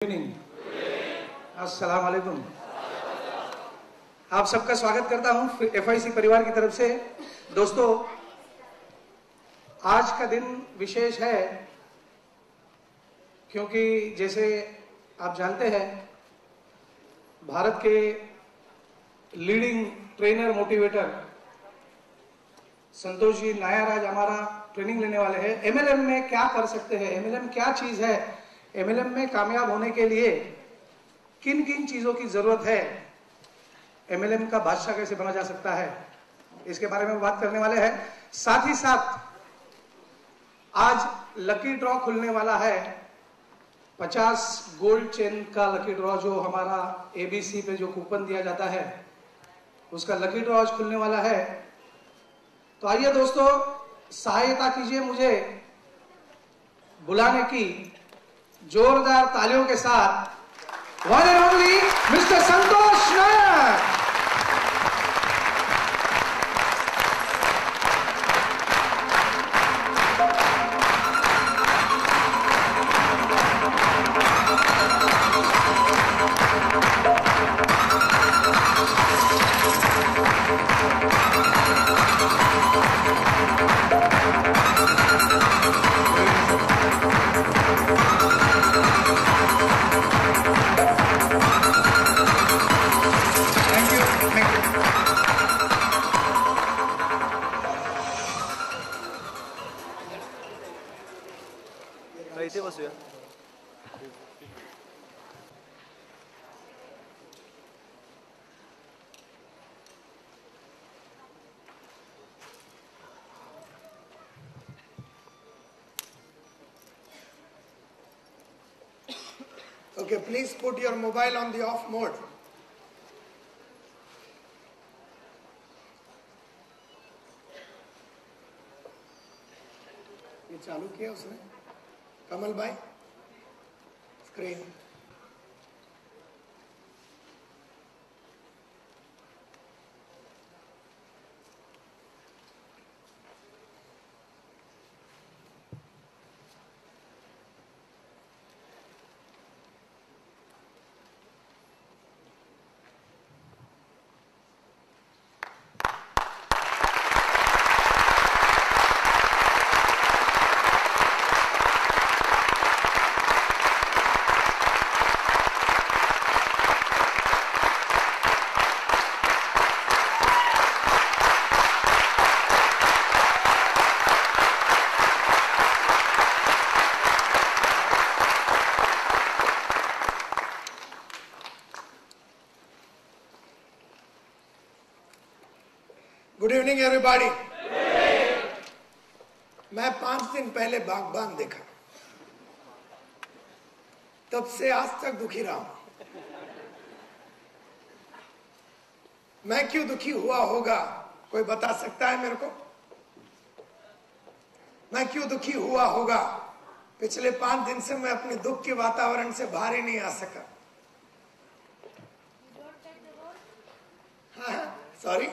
अस्सलाम वालेकुम। आप सबका स्वागत करता हूं FIC परिवार की तरफ से। दोस्तों, आज का दिन विशेष है क्योंकि जैसे आप जानते हैं, भारत के leading trainer motivator Santosh ji Nair आज हमारा ट्रेनिंग लेने वाले हैं। MLM में क्या कर सकते हैं, MLM क्या चीज है, MLM में कामयाब होने के लिए किन किन चीजों की जरूरत है, MLM का बादशाह कैसे बना जा सकता है, इसके बारे में बात करने वाले हैं। साथ ही साथ आज लकी ड्रॉ खुलने वाला है, 50 गोल्ड चेन का लकी ड्रॉ, जो हमारा ABC पे जो कूपन दिया जाता है उसका लकी ड्रॉ आज खुलने वाला है। तो आइए दोस्तों, सहायता कीजिए मुझे बुलाने की जोरदार तालियों के साथ वन एंड ओनली मिस्टर संतोष नायर। इथे बसूया. Okay, please put your mobile on the off mode. ये चालू किया उसने, कमल भाई, स्क्रीन। Good evening everybody. मैं 5 दिन पहले बागबान देखा, तब से आज तक दुखी रहा हूं। मैं क्यों दुखी हुआ होगा, कोई बता सकता है मेरे को? मैं क्यों दुखी हुआ होगा? पिछले 5 दिन से मैं अपने दुख के वातावरण से बाहर ही नहीं आ सका। Sorry,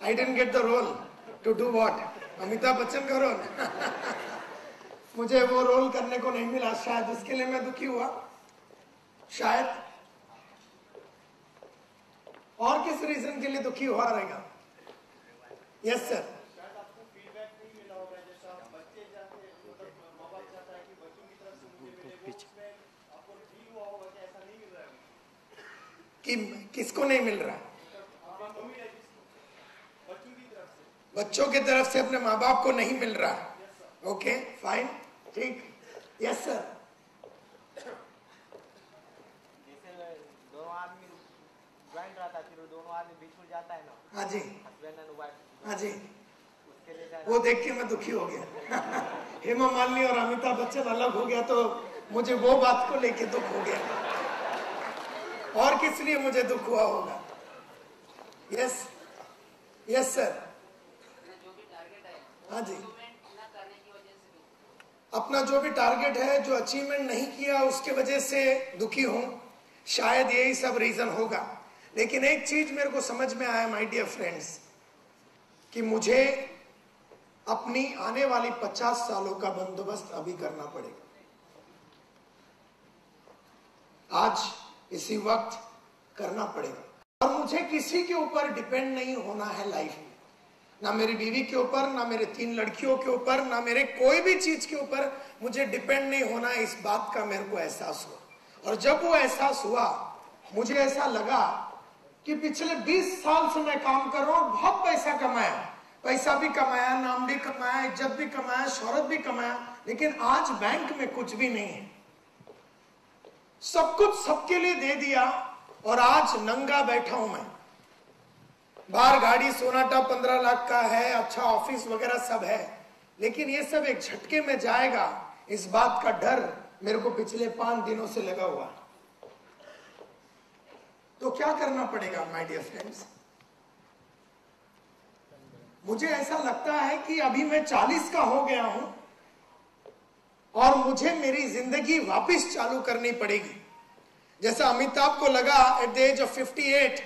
I didn't get the role. To do what? Amitabh Bachchan का रोल? मुझे वो रोल करने को नहीं मिला, शायद उसके लिए मैं दुखी हुआ, शायद। और किस रीजन के लिए दुखी हुआ रहेगा? Yes sir. कि किसको नहीं मिल रहा? बच्चों की तरफ से अपने माँ बाप को नहीं मिल रहा। ओके फाइन, ठीक। Yes sir. जैसे दोनों आदमी ज्वाइंट रहता है, फिर दोनों आदमी बीच में जाता है ना। हाँ जी, हस्बैंड एंड वाइफ। हाँ जी, उसके लिए वो देख के मैं दुखी हो गया। हेमा मालिनी और अमिताभ बच्चन अलग हो गया तो मुझे वो बात को लेके दुख हो गया। और किस लिए मुझे दुख हुआ होगा? Yes, yes sir. हाँ जी, अपना जो भी टारगेट है, जो अचीवमेंट नहीं किया, उसके वजह से दुखी हूं। शायद यही सब रीजन होगा। लेकिन एक चीज मेरे को समझ में आया माय डियर फ्रेंड्स, कि मुझे अपनी आने वाली 50 सालों का बंदोबस्त अभी करना पड़ेगा। आज इसी वक्त करना पड़ेगा। और मुझे किसी के ऊपर डिपेंड नहीं होना है लाइफ में, ना मेरी बीवी के ऊपर, ना मेरे 3 लड़कियों के ऊपर, ना मेरे कोई भी चीज के ऊपर मुझे डिपेंड नहीं होना। इस बात का मेरे को एहसास हुआ, और जब वो एहसास हुआ मुझे ऐसा लगा कि पिछले 20 साल से मैं काम कर रहा हूं, बहुत पैसा कमाया, पैसा भी कमाया, नाम भी कमाया, इज्जत भी कमाया, शोहरत भी कमाया, लेकिन आज बैंक में कुछ भी नहीं है। सब कुछ सबके लिए दे दिया और आज नंगा बैठा हूं मैं। बाहर गाड़ी सोनाटा 15 लाख का है, अच्छा ऑफिस वगैरह सब है, लेकिन ये सब एक झटके में जाएगा, इस बात का डर मेरे को पिछले 5 दिनों से लगा हुआ। तो क्या करना पड़ेगा माय डियर फ्रेंड्स? मुझे ऐसा लगता है कि अभी मैं 40 का हो गया हूं और मुझे मेरी जिंदगी वापस चालू करनी पड़ेगी। जैसा अमिताभ को लगा एट द एज ऑफ 58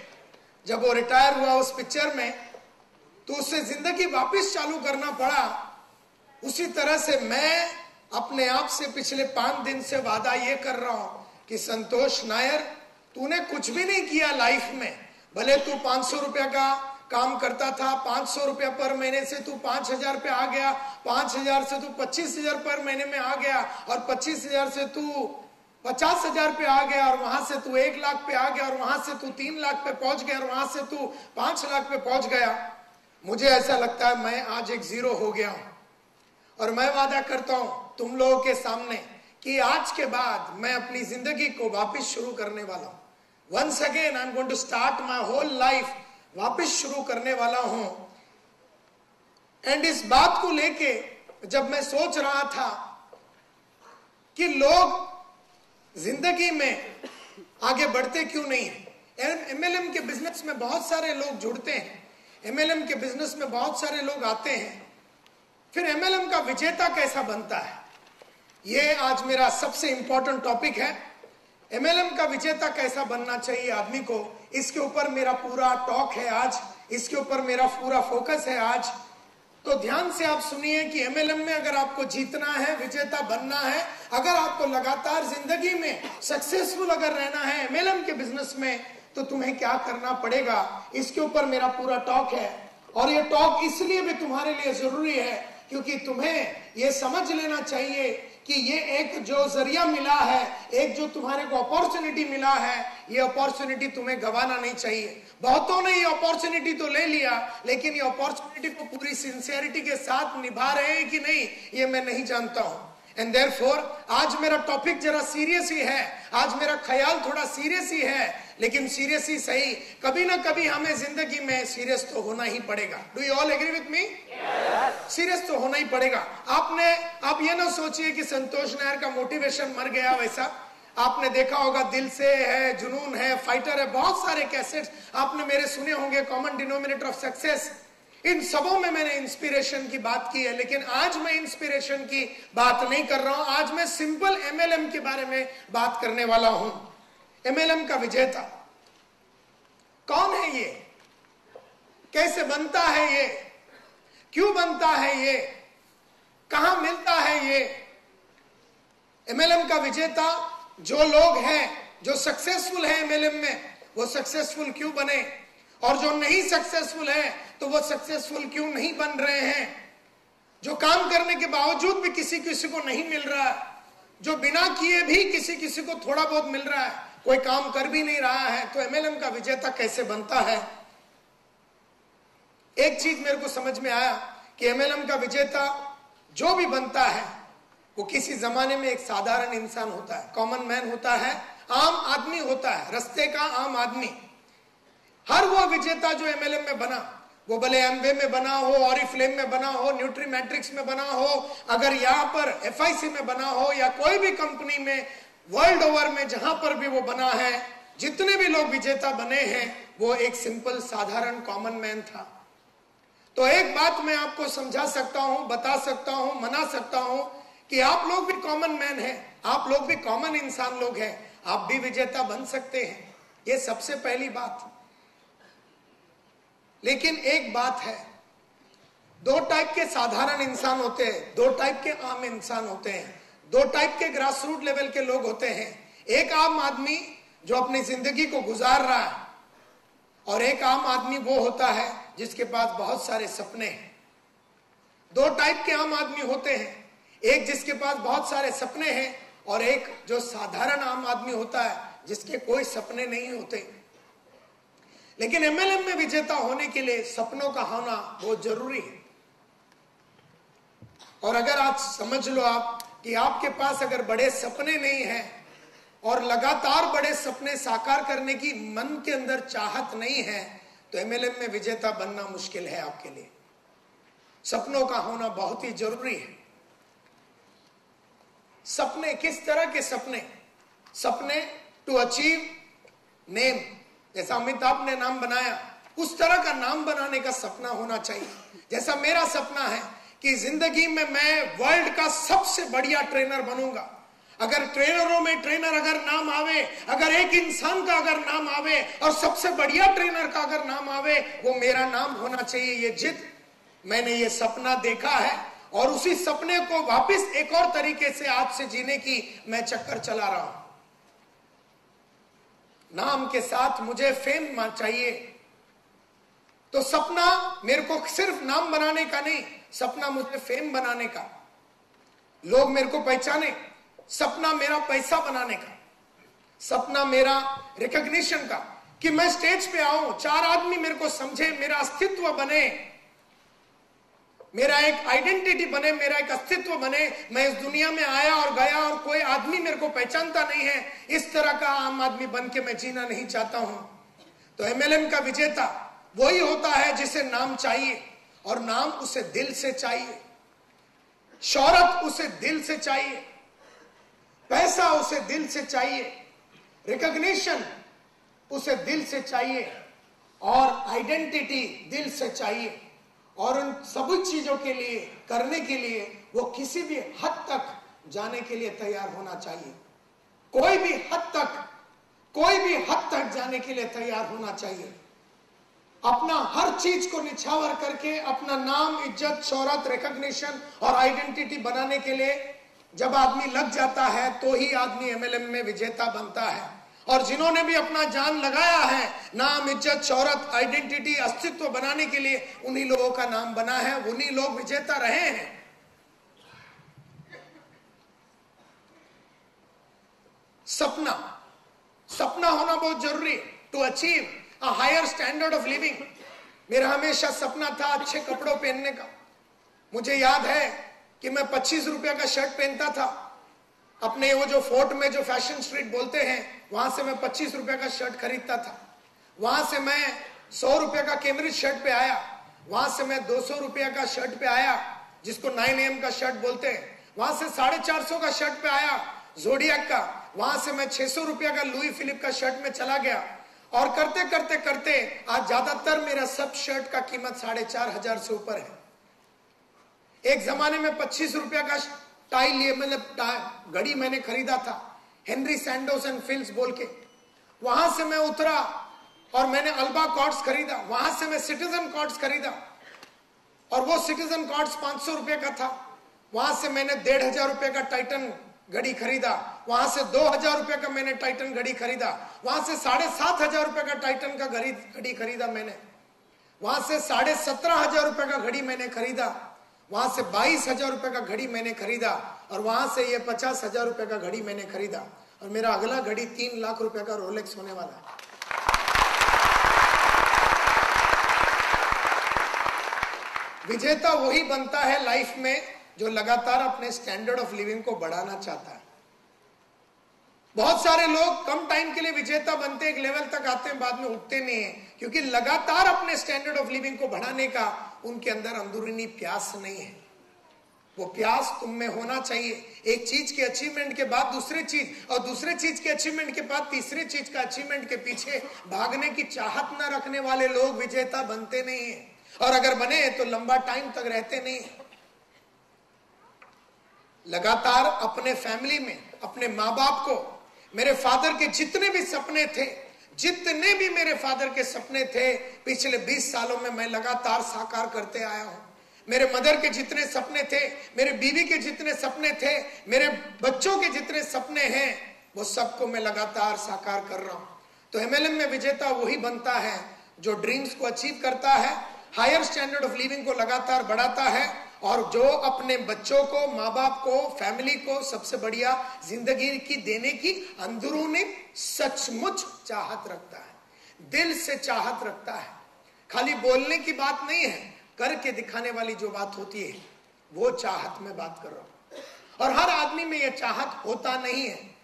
जब वो रिटायर हुआ उस पिक्चर में, तो उससे जिंदगी वापस चालू करना पड़ा। उसी तरह से मैं अपने आप से पिछले 5 दिन से वादा ये कर रहा हूं कि संतोष नायर, तूने कुछ भी नहीं किया लाइफ में। भले तू 500 रुपया का काम करता था, 500 रुपया पर महीने से तू 5000 पे आ गया, 5000 से तू 25,000 पर महीने में आ गया, और 25,000 से तू 50,000 पे आ गया, और वहां से तू 1 लाख पे आ गया, और वहां से तू 3 लाख पे पहुंच गया, और वहां से तू 5 लाख पे पहुंच गया। मुझे ऐसा लगता है मैं आज एक 0 हो गया हूं, और मैं वादा करता हूं तुम लोगों के सामने कि आज के बाद मैं अपनी जिंदगी को वापस शुरू करने वाला हूं। Once again I am going to start my whole life, वापस शुरू करने वाला हूं। एंड इस बात को लेके जब मैं सोच रहा था कि लोग जिंदगी में आगे बढ़ते क्यों नहीं है, एमएलएम के बिजनेस में बहुत सारे लोग जुड़ते हैं, एमएलएम के बिजनेस में बहुत सारे लोग आते हैं, फिर एमएलएम का विजेता कैसा बनता है, ये आज मेरा सबसे इंपॉर्टेंट टॉपिक है। एमएलएम का विजेता कैसा बनना चाहिए आदमी को, इसके ऊपर मेरा पूरा टॉक है आज, इसके ऊपर मेरा पूरा फोकस है आज। तो ध्यान से आप सुनिए कि एमएलएम में अगर आपको जीतना है, विजेता बनना है, अगर आपको लगातार जिंदगी में सक्सेसफुल अगर रहना है एमएलएम के बिजनेस में, तो तुम्हें क्या करना पड़ेगा, इसके ऊपर मेरा पूरा टॉक है। और ये टॉक इसलिए भी तुम्हारे लिए जरूरी है क्योंकि तुम्हें ये समझ लेना चाहिए कि ये एक जो जरिया मिला है, एक जो तुम्हारे को अपॉर्चुनिटी मिला है, ये अपॉर्चुनिटी तुम्हें गंवाना नहीं चाहिए। बहुतों ने ये अपॉर्चुनिटी तो ले लिया, लेकिन ये अपॉर्चुनिटी को पूरी सिंसियरिटी के साथ निभा रहे हैं कि नहीं, ये मैं नहीं जानता हूं। एंड देयरफॉर आज मेरा टॉपिक जरा सीरियस ही है, आज मेरा ख्याल थोड़ा सीरियस ही है, लेकिन सीरियस ही सही, कभी ना कभी हमें जिंदगी में सीरियस तो होना ही पड़ेगा। Do you all agree with me? Serious तो होना ही पड़ेगा। आप ये ना सोचिए कि संतोष नायर का मोटिवेशन मर गया, वैसा आपने देखा होगा दिल से है, जुनून है, फाइटर है, बहुत सारे कैसेट्स आपने मेरे सुने होंगे, कॉमन डिनोमिनेटर ऑफ सक्सेस, इन सबों में मैंने इंस्पिरेशन की बात की है। लेकिन आज मैं इंस्पिरेशन की बात नहीं कर रहा हूं, आज मैं सिंपल एमएलएम के बारे में बात करने वाला हूं। एमएलएम का विजेता कौन है, ये कैसे बनता है, ये क्यों बनता है, ये कहां मिलता है ये एमएलएम का विजेता? जो लोग हैं जो सक्सेसफुल हैं एमएलएम में, वो सक्सेसफुल क्यों बने, और जो नहीं सक्सेसफुल है तो वो सक्सेसफुल क्यों नहीं बन रहे हैं? जो काम करने के बावजूद भी किसी किसी को नहीं मिल रहा है, जो बिना किए भी किसी किसी को थोड़ा बहुत मिल रहा है, कोई काम कर भी नहीं रहा है, तो एमएलएम का विजेता कैसे बनता है? एक चीज मेरे को समझ में आया कि एमएलएम का विजेता जो भी बनता है वो किसी जमाने में एक साधारण इंसान होता है, कॉमन मैन होता है, आम आदमी होता है, रास्ते का आम आदमी। हर वो विजेता जो एमएलएम में बना, वो भले एमवे में बना हो, ऑरिफ्लेम में बना हो, न्यूट्री मैट्रिक्स में बना हो, अगर यहाँ पर एफआईसी में बना हो, या कोई भी कंपनी में वर्ल्ड ओवर में जहां पर भी वो बना है, जितने भी लोग विजेता बने हैं वो एक सिंपल साधारण कॉमन मैन था। तो एक बात मैं आपको समझा सकता हूं, बता सकता हूं, मना सकता हूं कि आप लोग भी कॉमन मैन हैं, आप लोग भी कॉमन इंसान लोग हैं, आप भी विजेता बन सकते हैं, ये सबसे पहली बात। लेकिन एक बात है, 2 टाइप के साधारण इंसान होते हैं, 2 टाइप के आम इंसान होते हैं, 2 टाइप के ग्रास रूट लेवल के लोग होते हैं। एक आम आदमी जो अपनी जिंदगी को गुजार रहा है, और एक आम आदमी वो होता है जिसके पास बहुत सारे सपने हैं। दो टाइप के आम आदमी होते हैं, एक जिसके पास बहुत सारे सपने हैं और एक जो साधारण आम आदमी होता है जिसके कोई सपने नहीं होते। लेकिन एमएलएम में विजेता होने के लिए सपनों का होना बहुत जरूरी है। और अगर आज समझ लो आप कि आपके पास अगर बड़े सपने नहीं हैं और लगातार बड़े सपने साकार करने की मन के अंदर चाहत नहीं है, तो एमएलएम में विजेता बनना मुश्किल है आपके लिए। सपनों का होना बहुत ही जरूरी है। सपने किस तरह के सपने? सपने टू अचीव नेम, जैसा अमिताभ ने नाम बनाया उस तरह का नाम बनाने का सपना होना चाहिए। जैसा मेरा सपना है कि जिंदगी में मैं वर्ल्ड का सबसे बढ़िया ट्रेनर बनूंगा। अगर ट्रेनरों में ट्रेनर अगर नाम आवे, अगर एक इंसान का अगर नाम आवे और सबसे बढ़िया ट्रेनर का अगर नाम आवे, वो मेरा नाम होना चाहिए। ये जिद, मैंने ये सपना देखा है और उसी सपने को वापस एक और तरीके से आज से जीने की मैं चक्कर चला रहा हूं। नाम के साथ मुझे फेम चाहिए। तो सपना मेरे को सिर्फ नाम बनाने का नहीं, सपना मुझे फेम बनाने का, लोग मेरे को पहचाने। सपना मेरा पैसा बनाने का, सपना मेरा रिकॉग्निशन का, कि मैं स्टेज पे आऊं, चार आदमी मेरे को समझे, मेरा अस्तित्व बने, मेरा एक आइडेंटिटी बने, मेरा एक अस्तित्व बने। मैं इस दुनिया में आया और गया और कोई आदमी मेरे को पहचानता नहीं है। इस तरह का आम आदमी बन के मैं जीना नहीं चाहता हूं। तो एमएलएम का विजेता वही होता है जिसे नाम चाहिए, और नाम उसे दिल से चाहिए, शोहरत उसे दिल से चाहिए, पैसा उसे दिल से चाहिए, रिकॉग्निशन उसे दिल से चाहिए, और आइडेंटिटी दिल से चाहिए। और उन सभी चीजों के लिए करने के लिए वो किसी भी हद तक जाने के लिए तैयार होना चाहिए। कोई भी हद तक जाने के लिए तैयार होना चाहिए। अपना हर चीज को निछावर करके अपना नाम, इज्जत, शोहरत, रिकॉग्निशन और आइडेंटिटी बनाने के लिए जब आदमी लग जाता है तो ही आदमी एमएलएम में विजेता बनता है। और जिन्होंने भी अपना जान लगाया है नाम, इज्जत, शोहरत, आइडेंटिटी, अस्तित्व बनाने के लिए, उन्हीं लोगों का नाम बना है, उन्हीं लोग विजेता रहे हैं। सपना होना बहुत जरूरी है to achieve a higher standard of living. मेरा हमेशा सपना था अच्छे कपड़ों पहनने का। मुझे याद है कि मैं 25 रुपए का शर्ट पहनता था। अपने वो जो फोर्ट में जो फैशन स्ट्रीट बोलते हैं, वहां से मैं 25 रुपए का शर्ट खरीदता था। वहां से मैं 100 रुपए का कैम्ब्रिज शर्ट पे आया। वहां से मैं 200 रुपए का शर्ट पे आया जिसको 9 AM का शर्ट बोलते हैं। वहां से 450 का शर्ट पे आया जोडियक का। वहां से मैं 600 रुपए का लुई फिलिप का शर्ट में चला गया। और करते करते करते आज ज्यादातर मेरा सब शर्ट का कीमत 4,500 से ऊपर है। एक जमाने में 25 रुपए का टाई लिए, मतलब घड़ी मैंने खरीदा था, हेनरी सैंडोस एंड फिल्स बोल के। वहां से मैं उतरा और मैंने अल्बा कॉर्ड्स खरीदा। वहां से मैं सिटीजन कॉर्ड्स खरीदा और वो सिटीजन कॉर्ड्स 500 रुपए का था। वहां से मैंने 1,500 रुपए का टाइटन घड़ी खरीदा। वहां से 2,000 रुपए का मैंने टाइटन घड़ी खरीदा। वहां से 7,500 रुपए का टाइटन का घड़ी खरीदा मैंने। वहां से 17,500 रुपए का घड़ी मैंने खरीदा। वहां से 22,000 रुपए का घड़ी मैंने खरीदा। और वहां से ये 50,000 रुपए का घड़ी मैंने खरीदा। और मेरा अगला घड़ी 3 लाख रुपए का रोलेक्स होने वाला है। विजेता वही बनता है लाइफ में जो लगातार अपने स्टैंडर्ड ऑफ लिविंग को बढ़ाना चाहता है। बहुत सारे लोग कम टाइम के लिए विजेता बनते, एक लेवल तक आते हैं, बाद में उठते नहीं है, क्योंकि लगातार अपने स्टैंडर्ड ऑफ लिविंग को बढ़ाने का उनके अंदर अंदरूनी प्यास नहीं है। वो प्यास तुम में होना चाहिए। एक चीज के अचीवमेंट के बाद दूसरी चीज, और दूसरे चीज के अचीवमेंट के बाद तीसरी चीज का अचीवमेंट के पीछे भागने की चाहत न रखने वाले लोग विजेता बनते नहीं है। और अगर बने तो लंबा टाइम तक रहते नहीं। लगातार अपने फैमिली में, अपने माँ बाप को, मेरे फादर के जितने भी सपने थे, जितने भी मेरे फादर के सपने थे, पिछले 20 सालों में मैं लगातार साकार करते आया हूं। मेरे मदर के जितने सपने थे, मेरे बीवी के जितने सपने थे, मेरे बच्चों के जितने सपने हैं, वो सबको मैं लगातार साकार कर रहा हूं। तो एमएलएम में विजेता वही बनता है जो ड्रीम्स को अचीव करता है, हायर स्टैंडर्ड ऑफ लिविंग को लगातार बढ़ाता है, और जो अपने बच्चों को, माँ बाप को, फैमिली को सबसे बढ़िया जिंदगी की देने की अंदरूनी सचमुच चाहत रखता है, दिल से चाहत रखता है। खाली बोलने की बात नहीं है, करके दिखाने वाली जो बात होती है वो चाहत में बात कर रहा हूं। और हर आदमी में यह चाहत होता नहीं है।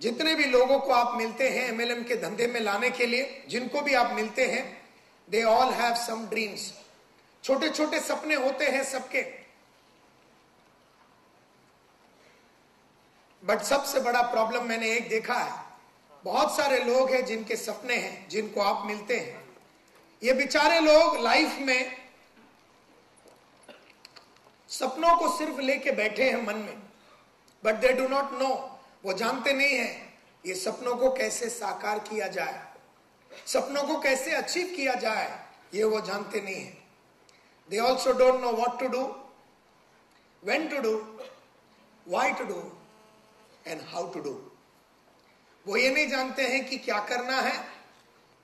जितने भी लोगों को आप मिलते हैं एमएलएम के धंधे में लाने के लिए, जिनको भी आप मिलते हैं, they all have some dreams. छोटे छोटे सपने होते हैं सबके, बट सबसे बड़ा प्रॉब्लम मैंने एक देखा है, बहुत सारे लोग हैं जिनके सपने हैं, जिनको आप मिलते हैं, ये बेचारे लोग लाइफ में सपनों को सिर्फ लेके बैठे हैं मन में, but they do not know, वो जानते नहीं है ये सपनों को कैसे साकार किया जाए, सपनों को कैसे अचीव किया जाए, ये वो जानते नहीं है। They also don't know what to do, when to do, why to do and how to do. वो ये नहीं जानते हैं कि क्या करना है,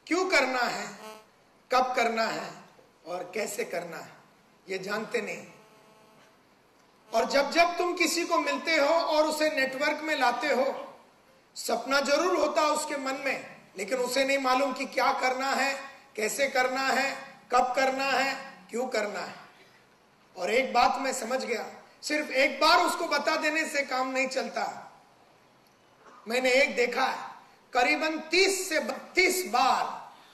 क्यों करना है, कब करना है और कैसे करना है, ये जानते नहीं। और जब जब तुम किसी को मिलते हो और उसे नेटवर्क में लाते हो, सपना जरूर होता है उसके मन में, लेकिन उसे नहीं मालूम कि क्या करना है, कैसे करना है, कब करना है, क्यों करना है। और एक बात मैं समझ गया, सिर्फ एक बार उसको बता देने से काम नहीं चलता। मैंने एक देखा है, करीबन 30 से 32 बार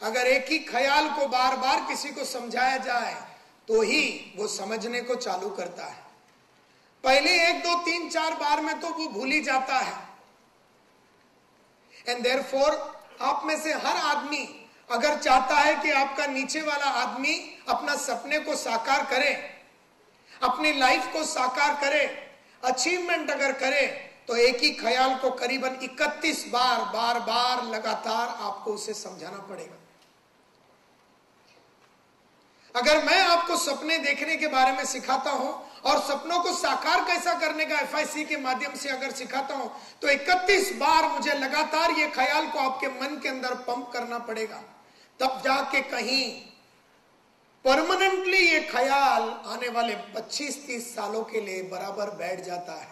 अगर एक ही ख्याल को बार बार किसी को समझाया जाए तो ही वो समझने को चालू करता है। पहले 1, 2, 3, 4 बार में तो वो भूल ही जाता है। एंड देयरफॉर आप में से हर आदमी अगर चाहता है कि आपका नीचे वाला आदमी अपना सपने को साकार करे, अपनी लाइफ को साकार करे, अचीवमेंट अगर करे, तो एक ही ख्याल को करीबन 31 बार बार लगातार आपको उसे समझाना पड़ेगा। अगर मैं आपको सपने देखने के बारे में सिखाता हूं और सपनों को साकार कैसा करने का FIC के माध्यम से अगर सिखाता हूं, तो 31 बार मुझे लगातार ये ख्याल को आपके मन के अंदर पंप करना पड़ेगा, तब जाके कहीं परमानेंटली ये ख्याल आने वाले 25-30 सालों के लिए बराबर बैठ जाता है।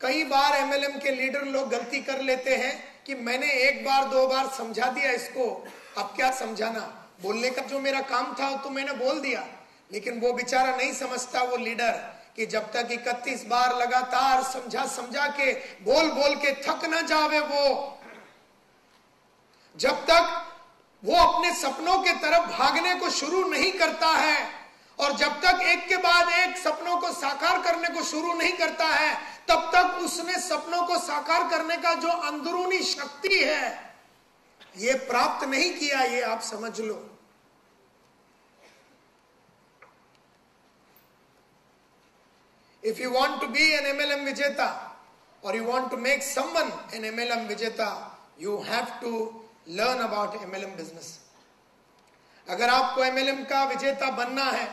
कई बार MLM के लीडर लोग गलती कर लेते हैं कि मैंने 1 बार 2 बार समझा दिया इसको, अब क्या समझाना, बोलने का जो मेरा काम था तो मैंने बोल दिया। लेकिन वो बेचारा नहीं समझता, वो लीडर, कि जब तक 31 बार लगातार समझा के बोल बोल के थक ना जावे, वो जब तक वो अपने सपनों के तरफ भागने को शुरू नहीं करता है, और जब तक एक के बाद एक सपनों को साकार करने को शुरू नहीं करता है, तब तक उसने सपनों को साकार करने का जो अंदरूनी शक्ति है ये प्राप्त नहीं किया, ये आप समझ लो। If you want to be an MLM Vijeta or you want to make someone an MLM Vijeta, you have to learn about MLM business. अगर आपको MLM का विजेता बनना है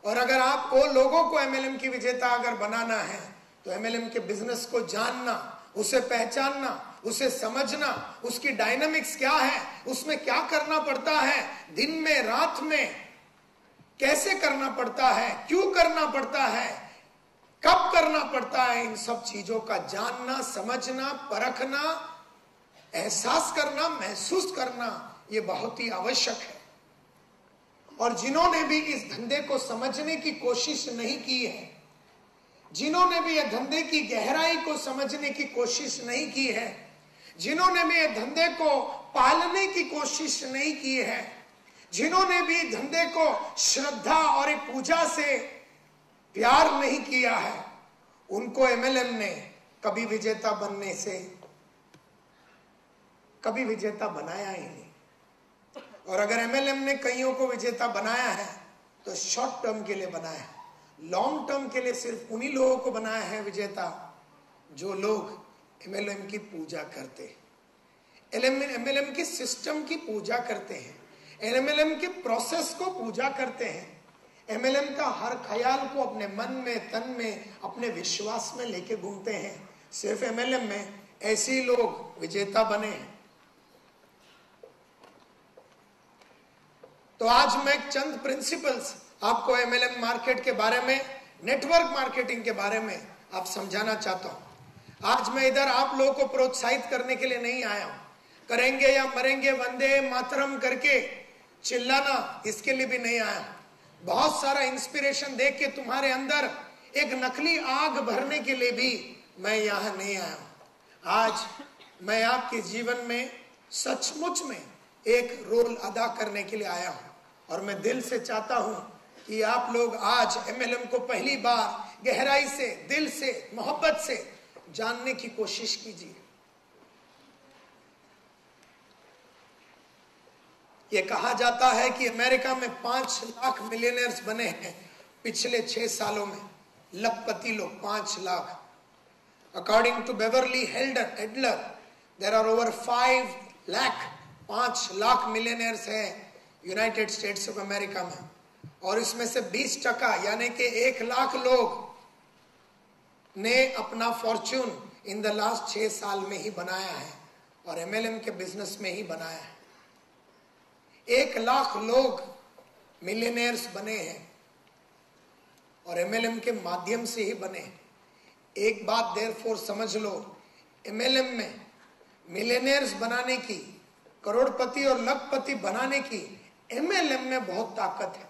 और अगर आपको लोगों को MLM की विजेता अगर बनाना है, तो MLM के बिजनेस को जानना, उसे पहचानना, उसे समझना, उसकी डायनामिक्स क्या है, उसमें क्या करना पड़ता है, दिन में रात में कैसे करना पड़ता है, क्यों करना पड़ता है, कब करना पड़ता है, इन सब चीजों का जानना, समझना, परखना, एहसास करना, महसूस करना, ये बहुत ही आवश्यक है। और जिन्होंने भी इस धंधे को समझने की कोशिश नहीं की है, जिन्होंने भी ये धंधे की गहराई को समझने की कोशिश नहीं की है, जिन्होंने भी ये धंधे को पालने की कोशिश नहीं की है, जिन्होंने भी धंधे को श्रद्धा और एक पूजा से प्यार नहीं किया है, उनको MLM ने कभी विजेता बनने से कभी विजेता बनाया ही नहीं। और अगर MLM ने कईयों को विजेता बनाया है तो शॉर्ट टर्म के लिए बनाया है, लॉन्ग टर्म के लिए सिर्फ उन्हीं लोगों को बनाया है विजेता जो लोग MLM की पूजा करते हैं, MLM के सिस्टम की पूजा करते हैं, MLM के प्रोसेस को पूजा करते हैं, एमएलएम का हर ख्याल को अपने मन में, तन में, अपने विश्वास में लेके घूमते हैं। सिर्फ एमएलएम में ऐसे ही लोग विजेता बने हैं। तो आज मैं चंद प्रिंसिपल्स आपको एमएलएम मार्केट के बारे में, नेटवर्क मार्केटिंग के बारे में आप समझाना चाहता हूं। आज मैं इधर आप लोगों को प्रोत्साहित करने के लिए नहीं आया हूं। करेंगे या मरेंगे वंदे मातरम करके चिल्लाना, इसके लिए भी नहीं आया हूं। बहुत सारा इंस्पिरेशन देख के तुम्हारे अंदर एक नकली आग भरने के लिए भी मैं यहां नहीं आया हूं। आज मैं आपके जीवन में सचमुच में एक रोल अदा करने के लिए आया हूं, और मैं दिल से चाहता हूं कि आप लोग आज एमएलएम को पहली बार गहराई से, दिल से, मोहब्बत से जानने की कोशिश कीजिए। ये कहा जाता है कि अमेरिका में 5 लाख मिलियनर्स बने हैं पिछले 6 सालों में, लखपति लोग 5 lakh. According to Beverly Adler, there are over 5 lakh millionaires हैं यूनाइटेड स्टेट्स ऑफ अमेरिका में, और इसमें से 20% यानी कि 1 लाख लोग ने अपना फॉर्च्यून इन द लास्ट 6 साल में ही बनाया है, और एमएलएम के बिजनेस में ही बनाया है। 1 लाख लोग मिलियनेयर्स बने हैं और एमएलएम के माध्यम से ही बने हैं। एक बात देयरफॉर समझ लो, एमएलएम में मिलियनेयर्स बनाने की, करोड़पति और लखपति बनाने की एमएलएम में बहुत ताकत है।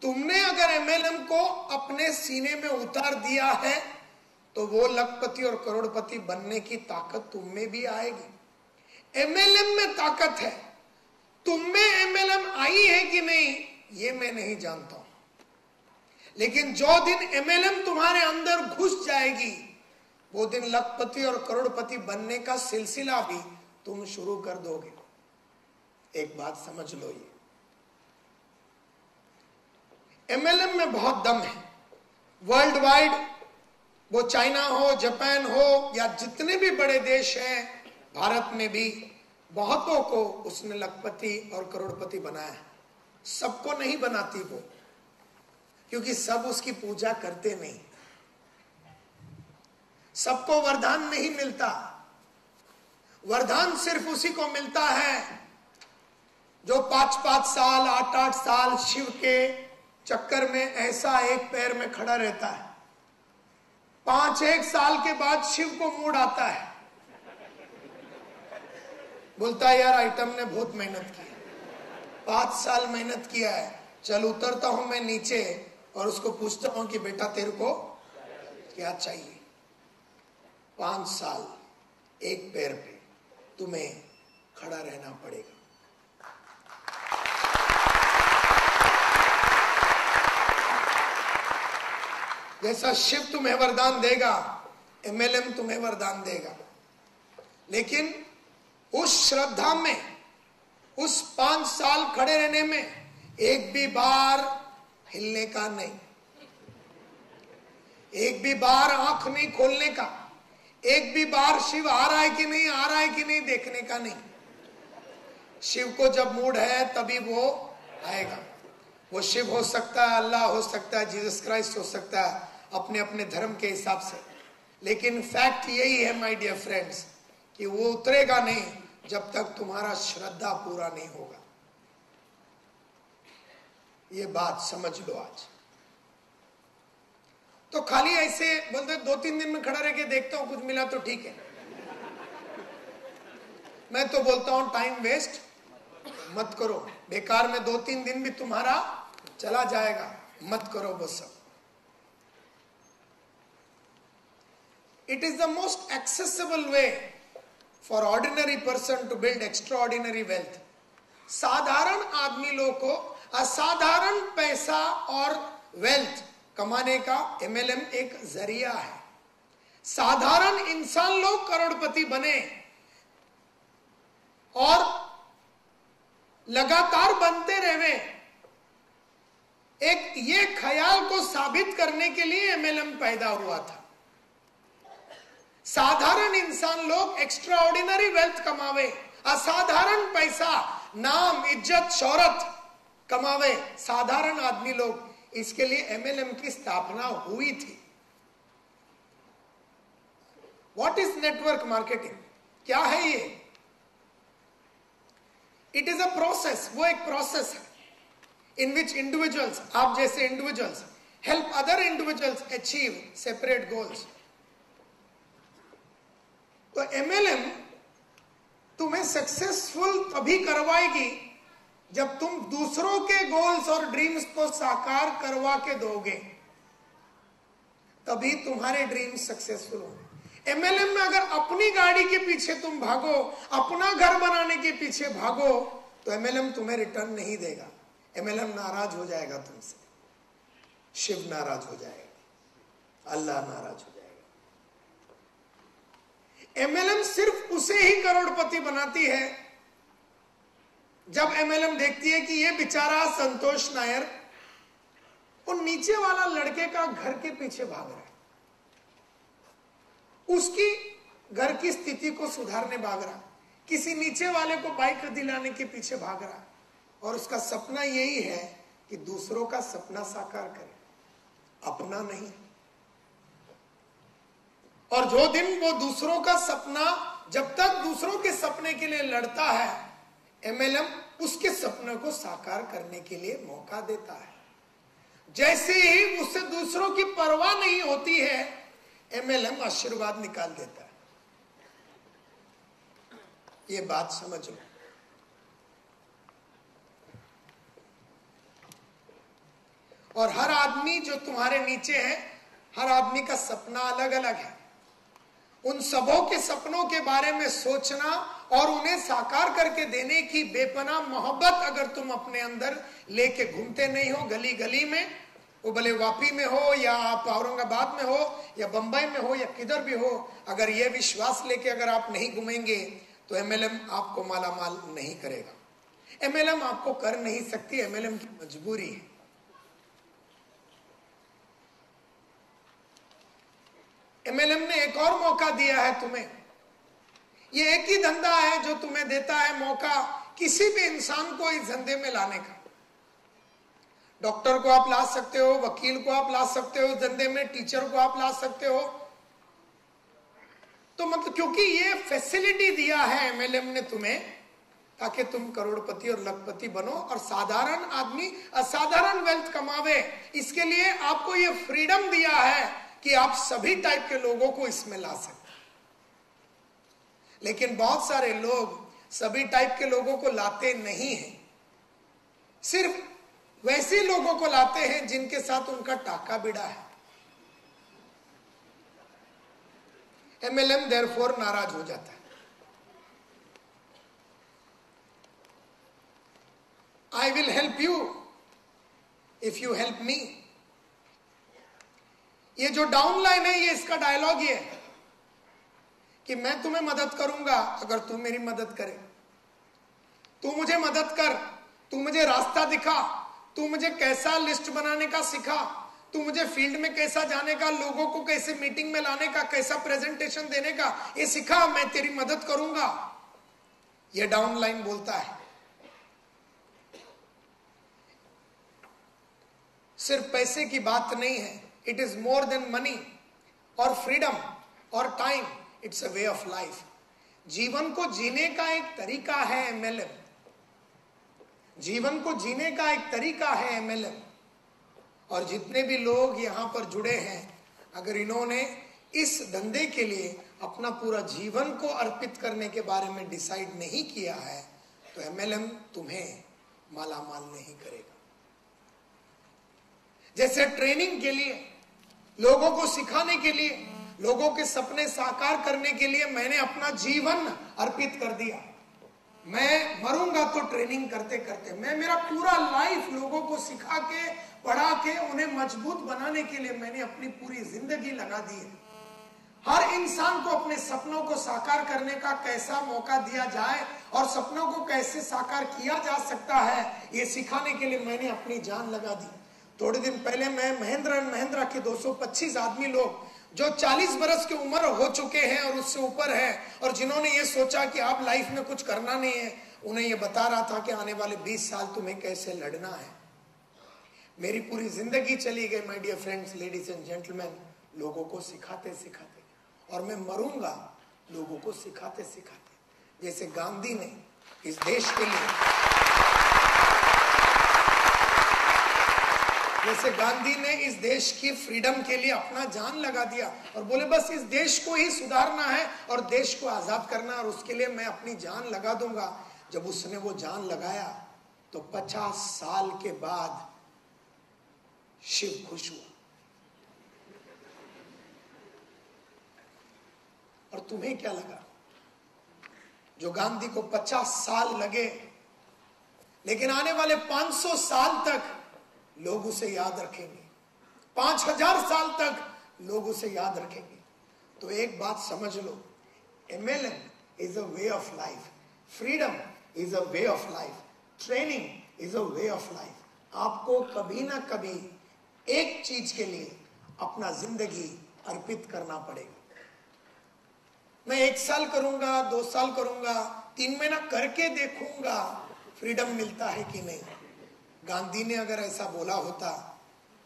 तुमने अगर एमएलएम को अपने सीने में उतार दिया है तो वो लखपति और करोड़पति बनने की ताकत तुम में भी आएगी। एमएलएम में ताकत है, तुम में एमएलएम आई है कि नहीं ये मैं नहीं जानता हूं, लेकिन जो दिन एमएलएम तुम्हारे अंदर घुस जाएगी वो दिन लखपति और करोड़पति बनने का सिलसिला भी तुम शुरू कर दोगे। एक बात समझ लो, ये एमएलएम में बहुत दम है। वर्ल्ड वाइड, वो चाइना हो, जापान हो, या जितने भी बड़े देश हैं, भारत में भी बहुतों को उसने लखपति और करोड़पति बनाया है। सबको नहीं बनाती वो, क्योंकि सब उसकी पूजा करते नहीं। सबको वरदान नहीं मिलता। वरदान सिर्फ उसी को मिलता है जो 5-5 साल, 8-8 साल शिव के चक्कर में ऐसा एक पैर में खड़ा रहता है। 5-1 साल के बाद शिव को मूड आता है, बोलता है यार आइटम ने बहुत मेहनत की, 5 साल मेहनत किया है, चल उतरता हूं मैं नीचे और उसको पूछता हूं कि बेटा तेरे को क्या चाहिए। 5 साल एक पैर पे तुम्हें खड़ा रहना पड़ेगा। जैसा शिव तुम्हें वरदान देगा, एमएलएम तुम्हें वरदान देगा, लेकिन उस श्रद्धा में, उस 5 साल खड़े रहने में एक भी बार हिलने का नहीं, एक भी बार आंख नहीं खोलने का, एक भी बार शिव आ रहा है कि नहीं, आ रहा है कि नहीं देखने का नहीं। शिव को जब मूड है तभी वो आएगा। वो शिव हो सकता है, अल्लाह हो सकता है, जीसस क्राइस्ट हो सकता है, अपने अपने धर्म के हिसाब से, लेकिन फैक्ट यही है माय डियर फ्रेंड्स कि वो उतरेगा नहीं जब तक तुम्हारा श्रद्धा पूरा नहीं होगा। ये बात समझ लो आज। तो खाली ऐसे बोलते 2-3 दिन में खड़ा रह के देखता हूं, कुछ मिला तो ठीक है। मैं तो बोलता हूं टाइम वेस्ट मत करो, बेकार में 2-3 दिन भी तुम्हारा चला जाएगा, मत करो वो सब। It is the most accessible way for ordinary person to build extraordinary wealth. साधारण आदमी लोगों को असाधारण पैसा और वेल्थ कमाने का एमएलएम एक जरिया है। साधारण इंसान लोग करोड़पति बने और लगातार बनते रहे, एक ये ख्याल को साबित करने के लिए एमएलएम पैदा हुआ था। साधारण इंसान लोग एक्स्ट्राऑर्डिनरी वेल्थ कमावे, असाधारण पैसा, नाम, इज्जत, शोहरत कमावे, साधारण आदमी लोग, इसके लिए एमएलएम की स्थापना हुई थी। What is network marketing? क्या है ये? इट इज अ प्रोसेस, वो एक प्रोसेस है इन विच इंडिविजुअल्स, आप जैसे individuals help other individuals achieve separate goals. तो एमएलएम तुम्हें सक्सेसफुल तभी करवाएगी जब तुम दूसरों के गोल्स और ड्रीम्स को साकार करवा के दोगे, तभी तुम्हारे ड्रीम्स सक्सेसफुल होंगे। एमएलएम में अगर अपनी गाड़ी के पीछे तुम भागो, अपना घर बनाने के पीछे भागो, तो एमएलएम तुम्हें रिटर्न नहीं देगा। एमएलएम नाराज हो जाएगा तुमसे, शिव नाराज हो जाएगा, अल्लाह नाराज हो जाएगा। एमएलएम सिर्फ उसे ही करोड़पति बनाती है जब एमएलएम देखती है कि ये बेचारा संतोष नायर उन नीचे वाला लड़के का घर के पीछे भाग रहा है, उसकी घर की स्थिति को सुधारने भाग रहा है, किसी नीचे वाले को बाइक दिलाने के पीछे भाग रहा है, और उसका सपना यही है कि दूसरों का सपना साकार करे, अपना नहीं। और जो दिन वो दूसरों का सपना, जब तक दूसरों के सपने के लिए लड़ता है, एमएलएम उसके सपने को साकार करने के लिए मौका देता है। जैसे ही उससे दूसरों की परवाह नहीं होती है, एमएलएम आशीर्वाद निकाल देता है। ये बात समझ लो। और हर आदमी जो तुम्हारे नीचे है, हर आदमी का सपना अलग अलग है। उन सबों के सपनों के बारे में सोचना और उन्हें साकार करके देने की बेपनाह मोहब्बत अगर तुम अपने अंदर लेके घूमते नहीं हो गली गली में, वो भले वापी में हो या आप औरंगाबाद में हो या बंबई में हो या किधर भी हो, अगर ये विश्वास लेके अगर आप नहीं घूमेंगे तो एमएलएम आपको मालामाल नहीं करेगा। एमएलएम आपको कर नहीं सकती, एमएलएम की मजबूरी है। एमएलएम ने एक और मौका दिया है तुम्हें। ये एक ही धंधा है जो तुम्हें देता है मौका किसी भी इंसान को इस धंधे में लाने का। डॉक्टर को आप ला सकते हो, वकील को आप ला सकते हो इस धंधे में, टीचर को आप ला सकते हो। तो मतलब क्योंकि ये फैसिलिटी दिया है एमएलएम ने तुम्हें, ताकि तुम करोड़पति और लखपति बनो और साधारण आदमी असाधारण वेल्थ कमावे। इसके लिए आपको ये फ्रीडम दिया है कि आप सभी टाइप के लोगों को इसमें ला सकते। लेकिन बहुत सारे लोग सभी टाइप के लोगों को लाते नहीं हैं, सिर्फ वैसे लोगों को लाते हैं जिनके साथ उनका टाका बिड़ा है। एमएलएम देयरफॉर नाराज हो जाता है। I will help you if you help me. ये जो डाउन लाइन है, ये इसका डायलॉग ये है कि मैं तुम्हें मदद करूंगा अगर तुम मेरी मदद करे। तू मुझे मदद कर, तू मुझे रास्ता दिखा, तू मुझे कैसा लिस्ट बनाने का सिखा, तू मुझे फील्ड में कैसा जाने का, लोगों को कैसे मीटिंग में लाने का, कैसा प्रेजेंटेशन देने का, ये सिखा, मैं तेरी मदद करूंगा। ये डाउन लाइन बोलता है। सिर्फ पैसे की बात नहीं है, it is more than money और फ्रीडम और time, it's a way of life. जीवन को जीने का एक तरीका है एमएलएम। जीवन को जीने का एक तरीका है एमएलएम। और जितने भी लोग यहां पर जुड़े हैं, अगर इन्होंने इस धंधे के लिए अपना पूरा जीवन को अर्पित करने के बारे में डिसाइड नहीं किया है, तो एमएलएम तुम्हें मालामाल नहीं करेगा। जैसे ट्रेनिंग के लिए, लोगों को सिखाने के लिए, लोगों के सपने साकार करने के लिए मैंने अपना जीवन अर्पित कर दिया। मैं मरूंगा तो ट्रेनिंग करते करते, मैं मेरा पूरा लाइफ लोगों को सिखा के, पढ़ा के, उन्हें मजबूत बनाने के लिए मैंने अपनी पूरी जिंदगी लगा दी है। हर इंसान को अपने सपनों को साकार करने का कैसा मौका दिया जाए और सपनों को कैसे साकार किया जा सकता है, ये सिखाने के लिए मैंने अपनी जान लगा दी। थोड़े दिन पहले मैं महिंद्रा एंड महिंद्रा के 225 आदमी लोग जो 40 बरस की उम्र हो चुके हैं और उससे ऊपर है, और जिन्होंने ये सोचा कि आप लाइफ में कुछ करना नहीं है, उन्हें यह बता रहा था कि आने वाले 20 साल तुम्हें कैसे लड़ना है। मेरी पूरी जिंदगी चली गई my dear friends, ladies and gentleman, लोगों को सिखाते सिखाते, और मैं मरूंगा लोगों को सिखाते सिखाते। जैसे गांधी ने इस देश के लिए, जैसे गांधी ने इस देश की फ्रीडम के लिए अपना जान लगा दिया और बोले बस इस देश को ही सुधारना है और देश को आजाद करना है और उसके लिए मैं अपनी जान लगा दूंगा। जब उसने वो जान लगाया तो 50 साल के बाद शिव खुश हुआ। और तुम्हें क्या लगा? जो गांधी को 50 साल लगे, लेकिन आने वाले 500 साल तक लोग उसे याद रखेंगे, 5000 साल तक लोग उसे याद रखेंगे। तो एक बात समझ लो, MLM is a way of life, freedom is a way of life, training is a way of life. आपको कभी ना कभी एक चीज के लिए अपना जिंदगी अर्पित करना पड़ेगा। मैं 1 साल करूंगा, 2 साल करूंगा, 3 महीना करके देखूंगा फ्रीडम मिलता है कि नहीं। गांधी ने अगर ऐसा बोला होता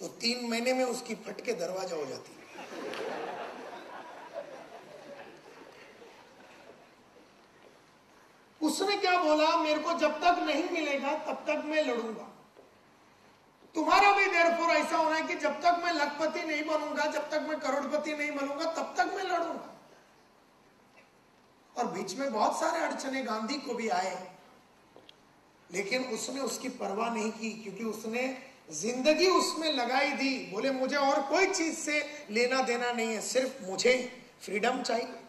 तो 3 महीने में उसकी फट के दरवाजा हो जाती। उसने क्या बोला? मेरे को जब तक नहीं मिलेगा तब तक मैं लड़ूंगा। तुम्हारा भी देयरफॉर ऐसा होना है कि जब तक मैं लखपति नहीं बनूंगा, जब तक मैं करोड़पति नहीं बनूंगा, तब तक मैं लड़ूंगा। और बीच में बहुत सारे अड़चने गांधी को भी आए, लेकिन उसने उसकी परवाह नहीं की, क्योंकि उसने जिंदगी उसमें लगाई दी। बोले मुझे और कोई चीज से लेना देना नहीं है, सिर्फ मुझे फ्रीडम चाहिए।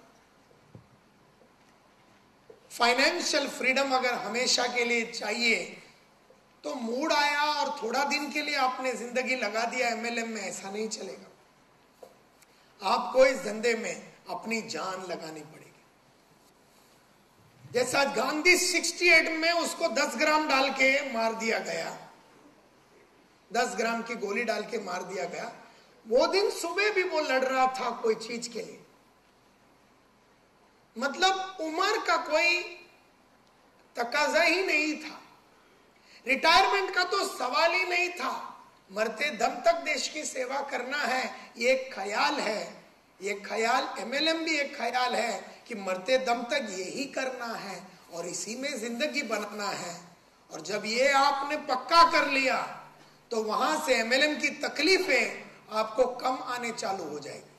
फाइनेंशियल फ्रीडम अगर हमेशा के लिए चाहिए तो मूड आया और थोड़ा दिन के लिए आपने जिंदगी लगा दिया MLM में, ऐसा नहीं चलेगा। आपको इस धंधे में अपनी जान लगानी पड़ेगी। जैसा गांधी 68 में उसको 10 ग्राम डाल के मार दिया गया, 10 ग्राम की गोली डाल के मार दिया गया, वो दिन सुबह भी वो लड़ रहा था कोई चीज के लिए। मतलब उम्र का कोई तकाजा ही नहीं था, रिटायरमेंट का तो सवाल ही नहीं था। मरते दम तक देश की सेवा करना है, ये एक ख्याल है, ये ख्याल MLM भी एक ख्याल है कि मरते दम तक यही करना है और इसी में जिंदगी बनाना है। और जब ये आपने पक्का कर लिया तो वहां से MLM की तकलीफें आपको कम आने चालू हो जाएगी।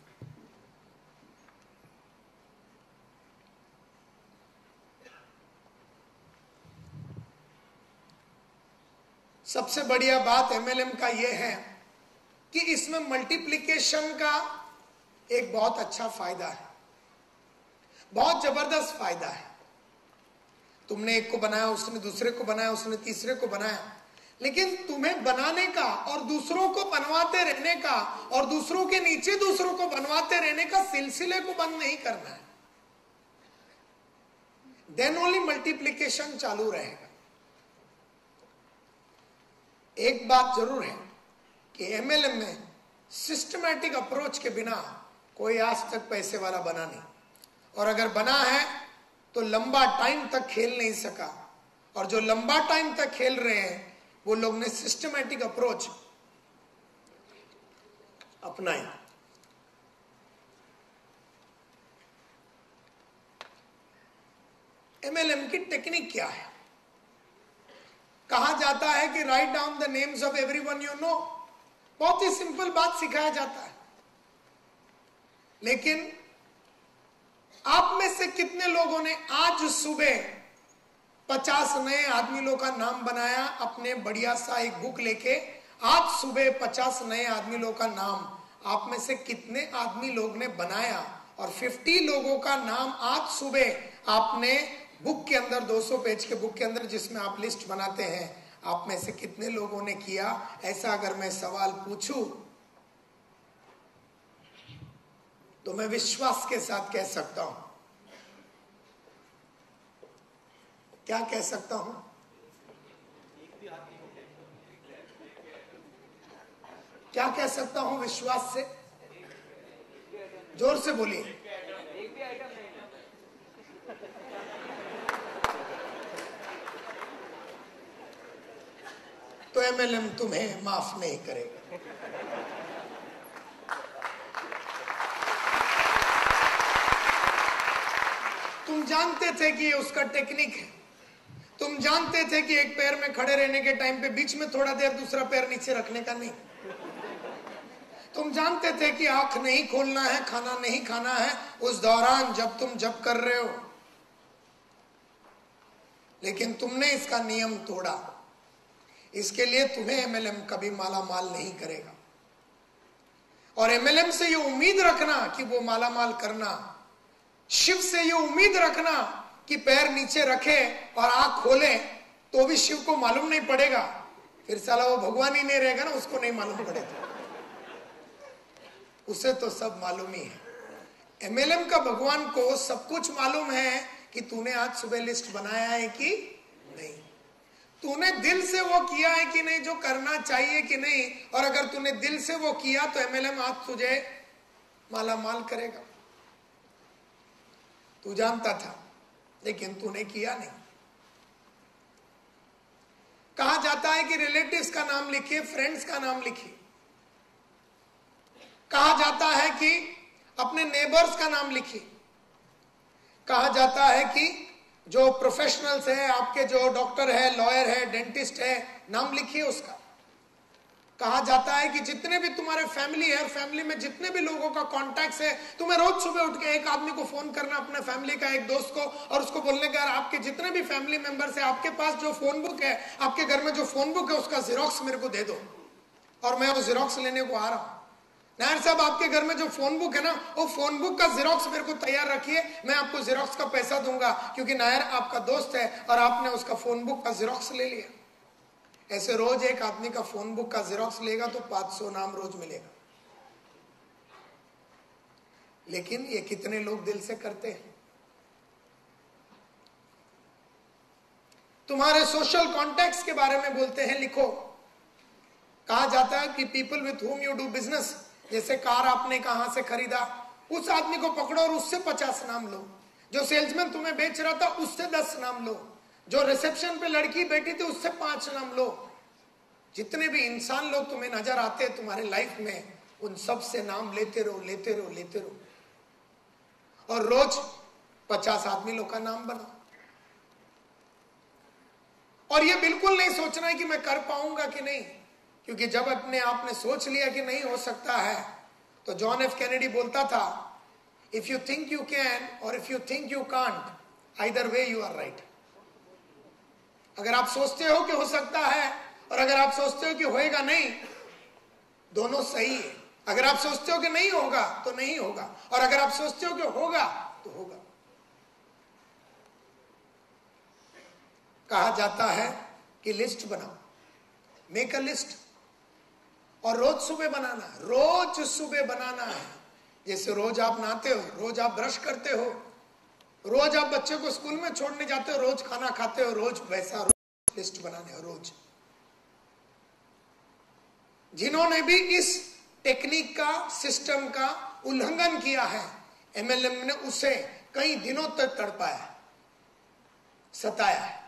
सबसे बढ़िया बात MLM का यह है कि इसमें मल्टीप्लिकेशन का एक बहुत अच्छा फायदा है, बहुत जबरदस्त फायदा है। तुमने एक को बनाया, उसने दूसरे को बनाया, उसने तीसरे को बनाया, लेकिन तुम्हें बनाने का और दूसरों को बनवाते रहने का और दूसरों के नीचे दूसरों को बनवाते रहने का सिलसिले को बंद नहीं करना है। देन ओनली मल्टीप्लिकेशन चालू रहेगा। एक बात जरूर है कि MLM में सिस्टमैटिक अप्रोच के बिना कोई आज तक पैसे वाला बना नहीं, और अगर बना है तो लंबा टाइम तक खेल नहीं सका। और जो लंबा टाइम तक खेल रहे हैं वो लोग ने सिस्टमैटिक अप्रोच अपनाई। MLM की टेक्निक क्या है? कहा जाता है कि write down the names of everyone you know. बहुत ही सिंपल बात सिखाया जाता है, लेकिन आप में से कितने लोगों ने आज सुबह 50 नए आदमी लोगों का नाम बनाया? अपने बढ़िया सा एक बुक लेके आज सुबह 50 नए आदमी लोगों का नाम आप में से कितने आदमी लोग ने बनाया? और 50 लोगों का नाम आज सुबह आपने बुक के अंदर, 200 पेज के बुक के अंदर जिसमें आप लिस्ट बनाते हैं, आप में से कितने लोगों ने किया? ऐसा अगर मैं सवाल पूछूं तो मैं विश्वास के साथ कह सकता हूं, क्या कह सकता हूं? क्या कह सकता हूं विश्वास से? जोर से बोलिए। तो एमएलएम तुम्हें माफ नहीं करेगा। तुम जानते थे कि ये उसका टेक्निक है। तुम जानते थे कि एक पैर में खड़े रहने के टाइम पे बीच में थोड़ा देर दूसरा पैर नीचे रखने का नहीं। तुम जानते थे कि आंख नहीं खोलना है, खाना नहीं खाना है उस दौरान जब तुम जप कर रहे हो, लेकिन तुमने इसका नियम तोड़ा। इसके लिए तुम्हें एमएलएम कभी माला माल नहीं करेगा। और एमएलएम से ये उम्मीद रखना कि वो माला माल करना, शिव से ये उम्मीद रखना कि पैर नीचे रखे और आंख खोले तो भी शिव को मालूम नहीं पड़ेगा, फिर साला वो भगवान ही नहीं रहेगा ना, उसको नहीं मालूम पड़ेगा। उसे तो सब मालूम ही है। एमएलएम का भगवान को सब कुछ मालूम है कि तूने आज सुबह लिस्ट बनाया है कि नहीं, तूने दिल से वो किया है कि नहीं जो करना चाहिए कि नहीं। और अगर तूने दिल से वो किया तो एमएलएम आज तुझे माला माल करेगा। तू जानता था लेकिन तूने किया नहीं। कहा जाता है कि रिलेटिव्स का नाम लिखिए, फ्रेंड्स का नाम लिखिए। कहा जाता है कि अपने नेबर्स का नाम लिखिए। कहा जाता है कि जो प्रोफेशनल्स है, आपके जो डॉक्टर है, लॉयर है, डेंटिस्ट है, नाम लिखिए उसका। कहा जाता है कि जितने भी तुम्हारे फैमिली है, फैमिली में जितने भी लोगों का कॉन्टैक्ट है, तुम्हें रोज सुबह उठ के एक आदमी को फोन करना, अपने फैमिली का एक दोस्त को, और उसको बोलने का आपके जितने भी फैमिली मेंबर्स है, आपके पास जो फोन बुक है, आपके घर में जो फोन बुक है उसका जिरोक्स मेरे को दे दो और मैं वो जिरोक्स लेने को आ रहा हूं। नायर साहब, आपके घर में जो फोन बुक है ना, वो फोन बुक का जिरोक्स मेरे को तैयार रखिए, मैं आपको जिरोक्स का पैसा दूंगा, क्योंकि नायर आपका दोस्त है और आपने उसका फोन बुक का जिरोक्स ले लिया। ऐसे रोज एक आदमी का फोन बुक का जिरोक्स लेगा तो 500 नाम रोज मिलेगा। लेकिन ये कितने लोग दिल से करते हैं? तुम्हारे सोशल कॉन्टैक्ट्स के बारे में बोलते हैं, लिखो। कहा जाता है कि people with whom you do business, जैसे कार आपने कहां से खरीदा, उस आदमी को पकड़ो और उससे 50 नाम लो। जो सेल्समैन तुम्हें बेच रहा था उससे 10 नाम लो। जो रिसेप्शन पे लड़की बैठी थी उससे 5 नाम लो। जितने भी इंसान लोग तुम्हें नजर आते हैं तुम्हारे लाइफ में, उन सब से नाम लेते रहो, लेते रहो, लेते रहो। और रोज 50 आदमी लोग का नाम बनाओ। और ये बिल्कुल नहीं सोचना है कि मैं कर पाऊंगा कि नहीं, क्योंकि जब अपने आपने सोच लिया कि नहीं हो सकता है, तो जॉन एफ कैनेडी बोलता था, if you think you can और if you think you can't, either way you are right. अगर आप सोचते हो कि हो सकता है और अगर आप सोचते हो कि होएगा नहीं, दोनों सही है। अगर आप सोचते हो कि नहीं होगा तो नहीं होगा, और अगर आप सोचते हो कि होगा तो होगा। कहा जाता है कि लिस्ट बनाओ, मेक अ लिस्ट, और रोज सुबह बनाना है, रोज सुबह बनाना है। जैसे रोज आप नहाते हो, रोज आप ब्रश करते हो, रोज आप बच्चे को स्कूल में छोड़ने जाते हो, रोज खाना खाते हो, रोज वैसा रोज लिस्ट बनाने हो रोज। जिन्होंने भी इस टेक्निक का, सिस्टम का उल्लंघन किया है, एमएलएम ने उसे कई दिनों तक तड़पाया है, सताया है।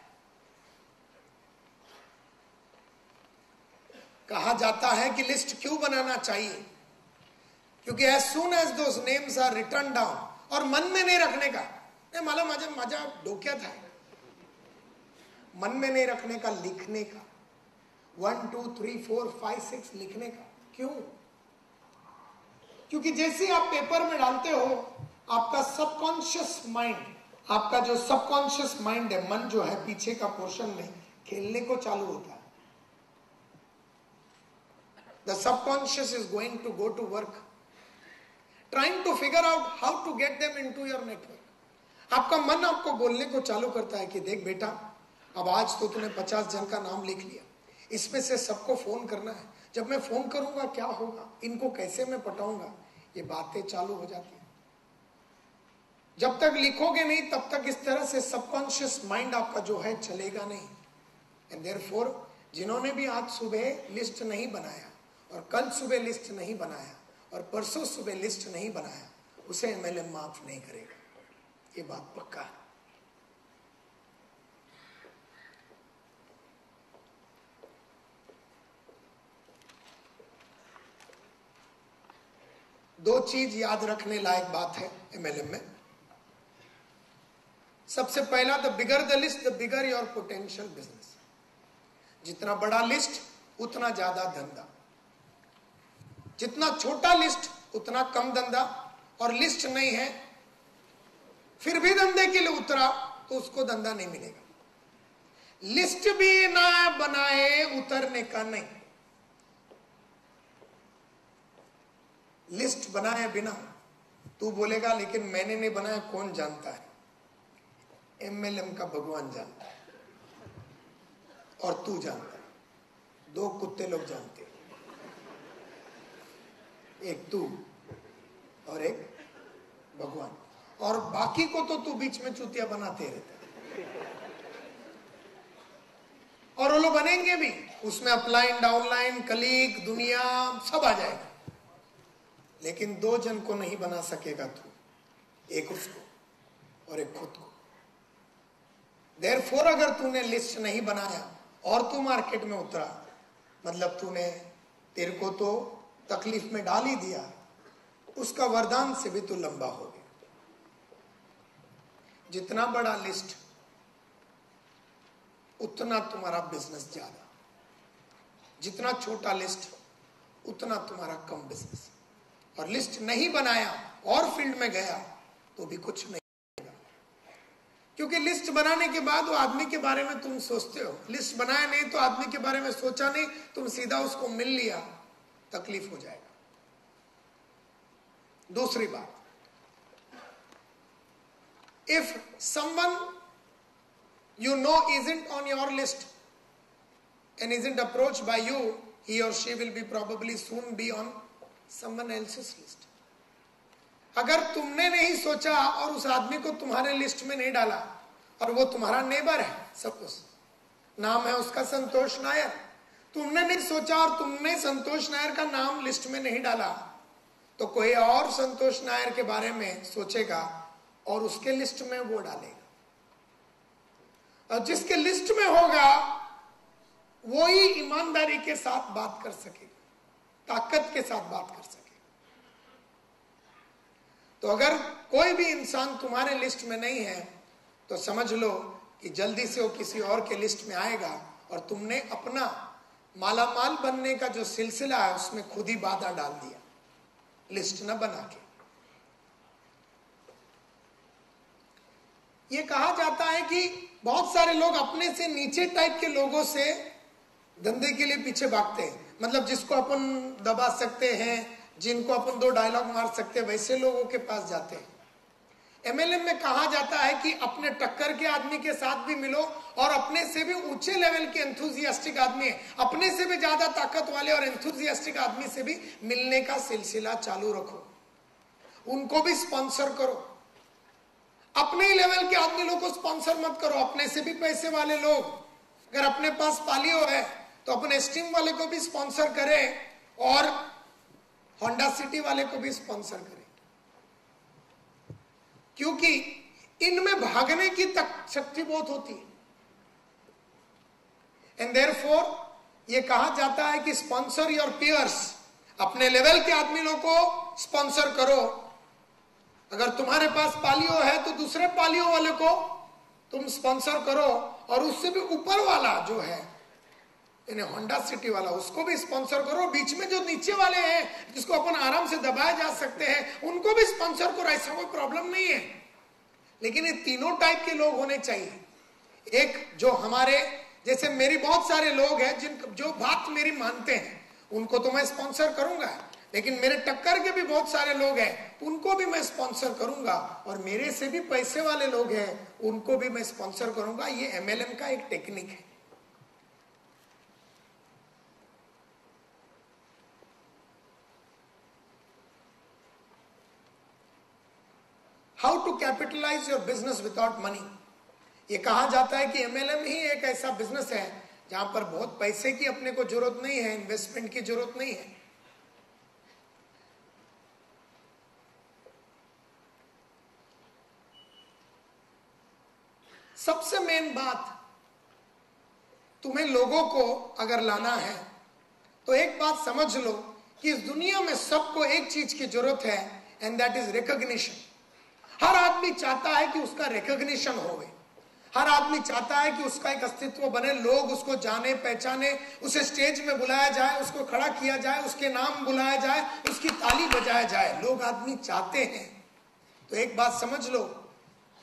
कहा जाता है कि लिस्ट क्यों बनाना चाहिए, क्योंकि as soon as those names are written down, और मन में नहीं रखने का, नहीं मालूम मजा डोक्यात है, मन में नहीं रखने का, लिखने का, 1 2 3 4 5 6 लिखने का। क्यों? क्योंकि जैसे आप पेपर में डालते हो, आपका सबकॉन्शियस माइंड, आपका जो सबकॉन्शियस माइंड है, मन जो है पीछे का पोर्शन में, खेलने को चालू होता है। The subconscious is going to go to work, trying to figure out how to get them into your network. आपका मन आपको बोलने को चालू करता है कि देख बेटा, अब आज तो तूने 50 जन का नाम लिख लिया, इसमें से सबको फोन करना है, जब मैं फोन करूंगा क्या होगा, इनको कैसे मैं पटाऊंगा, ये बातें चालू हो जाती हैं। जब तक लिखोगे नहीं तब तक इस तरह से सबकॉन्शियस माइंड आपका जो है चलेगा नहीं। एंड देयरफॉर जिन्होंने भी आज सुबह लिस्ट नहीं बनाया और कल सुबह लिस्ट नहीं बनाया और परसों सुबह लिस्ट नहीं बनाया, उसे एमएलएम माफ नहीं करेगा, ये बात पक्का है। दो चीज याद रखने लायक बात है एमएलएम में। सबसे पहला, the bigger the list the bigger your potential business. जितना बड़ा लिस्ट उतना ज्यादा धंधा, जितना छोटा लिस्ट उतना कम धंधा। और लिस्ट नहीं है फिर भी धंधे के लिए उतरा तो उसको धंधा नहीं मिलेगा। लिस्ट भी ना बनाए उतरने का नहीं, लिस्ट बनाए बिना तू बोलेगा लेकिन मैंने नहीं बनाया, कौन जानता है? एमएलएम का भगवान जानता है और तू जानता है। दो कुत्ते लोग जानते हैं, एक तू और एक भगवान, और बाकी को तो तू बीच में चूतिया बनाते रहता है। और वो लोग बनेंगे भी, उसमें अपलाइन डाउनलाइन कलीग दुनिया सब आ जाएगा, लेकिन दो जन को नहीं बना सकेगा तू, एक उसको और एक खुद को। देयरफॉर अगर तूने लिस्ट नहीं बनाया और तू मार्केट में उतरा, मतलब तेरे को तो तकलीफ में डाल ही दिया, उसका वरदान से भी तू लंबा हो गया। जितना बड़ा लिस्ट उतना तुम्हारा बिजनेस ज्यादा, जितना छोटा लिस्ट उतना तुम्हारा कम बिजनेस। और लिस्ट नहीं बनाया और फील्ड में गया तो भी कुछ नहीं होगा, क्योंकि लिस्ट बनाने के बाद वो आदमी के बारे में तुम सोचते हो। लिस्ट बनाया नहीं तो आदमी के बारे में सोचा नहीं, तुम सीधा उसको मिल लिया, तकलीफ हो जाएगा। दूसरी बात, if someone you know isn't on your list and isn't approached by you, he or she will be probably soon be on someone else's list. अगर तुमने नहीं सोचा और उस आदमी को तुम्हारे लिस्ट में नहीं डाला, और वो तुम्हारा नेबर है, सपोज नाम है उसका संतोष नायर, तुमने नहीं सोचा और तुमने संतोष नायर का नाम लिस्ट में नहीं डाला, तो कोई और संतोष नायर के बारे में सोचेगा और उसके लिस्ट में वो डालेगा। और जिसके लिस्ट में होगा वो ही ईमानदारी के साथ बात कर सकेगा, ताकत के साथ बात कर सकेगा। तो अगर कोई भी इंसान तुम्हारे लिस्ट में नहीं है तो समझ लो कि जल्दी से वो किसी और के लिस्ट में आएगा, और तुमने अपना मालामाल बनने का जो सिलसिला है उसमें खुद ही बाधा डाल दिया, लिस्ट न बना के। ये कहा जाता है कि बहुत सारे लोग अपने से नीचे टाइप के लोगों से धंधे के लिए पीछे भागते हैं, मतलब जिसको अपन दबा सकते हैं, जिनको अपन दो डायलॉग मार सकते हैं, वैसे लोगों के पास जाते हैं। एमएलएम में कहा जाता है कि अपने टक्कर के आदमी के साथ भी मिलो और अपने से भी ऊंचे लेवल के एंथुजियास्टिक आदमी, अपने से भी ज्यादा ताकत वाले और एंथुजियास्टिक आदमी से भी मिलने का सिलसिला चालू रखो, उनको भी स्पॉन्सर करो। अपने ही लेवल के आदमी लोग को स्पॉन्सर मत करो, अपने से भी पैसे वाले लोग, अगर अपने पास पालियो है तो अपने स्टीम वाले को भी स्पॉन्सर करे और होंडा सिटी वाले को भी स्पॉन्सर करे, क्योंकि इनमें भागने की शक्ति बहुत होती है। एंड देयरफॉर ये कहा जाता है कि स्पॉन्सर योर पीयर्स, अपने लेवल के आदमी लोग को स्पॉन्सर करो। अगर तुम्हारे पास पालियो है तो दूसरे पालियो वाले को तुम स्पॉन्सर करो, और उससे भी ऊपर वाला जो है इन्हें होंडा सिटी वाला, उसको भी स्पॉन्सर करो। बीच में जो नीचे वाले हैं जिसको अपन आराम से दबाए जा सकते हैं उनको भी स्पॉन्सर करो, ऐसा कोई प्रॉब्लम नहीं है। लेकिन ये तीनों टाइप के लोग होने चाहिए। एक जो हमारे जैसे, मेरी बहुत सारे लोग हैं जो बात मेरी मानते हैं, उनको तो मैं स्पॉन्सर करूंगा, लेकिन मेरे टक्कर के भी बहुत सारे लोग हैं, उनको भी मैं स्पॉन्सर करूंगा, और मेरे से भी पैसे वाले लोग हैं उनको भी मैं स्पॉन्सर करूंगा। ये एमएलएम का एक टेक्निक है। How to capitalise your business without money. ये कहा जाता है कि एमएलएम ही एक ऐसा बिजनेस है जहां पर बहुत पैसे की अपने को जरूरत नहीं है, इन्वेस्टमेंट की जरूरत नहीं है। सबसे मेन बात, तुम्हें लोगों को अगर लाना है तो एक बात समझ लो कि इस दुनिया में सबको एक चीज की जरूरत है, एंड दैट इज रिकॉग्निशन। हर आदमी चाहता है कि उसका रिकॉग्निशन होवे, हर आदमी चाहता है कि उसका एक अस्तित्व बने, लोग उसको जाने पहचाने, उसे स्टेज में बुलाया जाए, उसको खड़ा किया जाए, उसके नाम बुलाया जाए, उसकी ताली बजाया जाए। लोग आदमी चाहते हैं। तो एक बात समझ लो,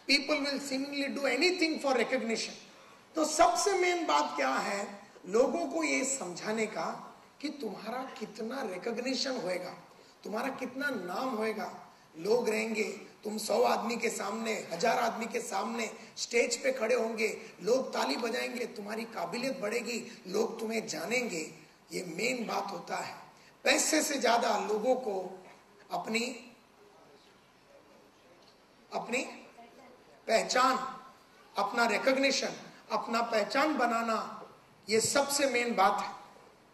people will seemingly do anything for recognition. तो सबसे मेन बात क्या है, लोगों को ये समझाने का कि तुम्हारा कितना रिकॉग्निशन होएगा, तुम्हारा कितना नाम होएगा। लोग रहेंगे, तुम 100 आदमी के सामने, 1000 आदमी के सामने स्टेज पे खड़े होंगे, लोग ताली बजाएंगे, तुम्हारी काबिलियत बढ़ेगी, लोग तुम्हें जानेंगे। ये मेन बात होता है। पैसे से ज्यादा लोगों को अपनी पहचान, अपना रिकॉग्निशन, अपना पहचान बनाना, ये सबसे मेन बात है।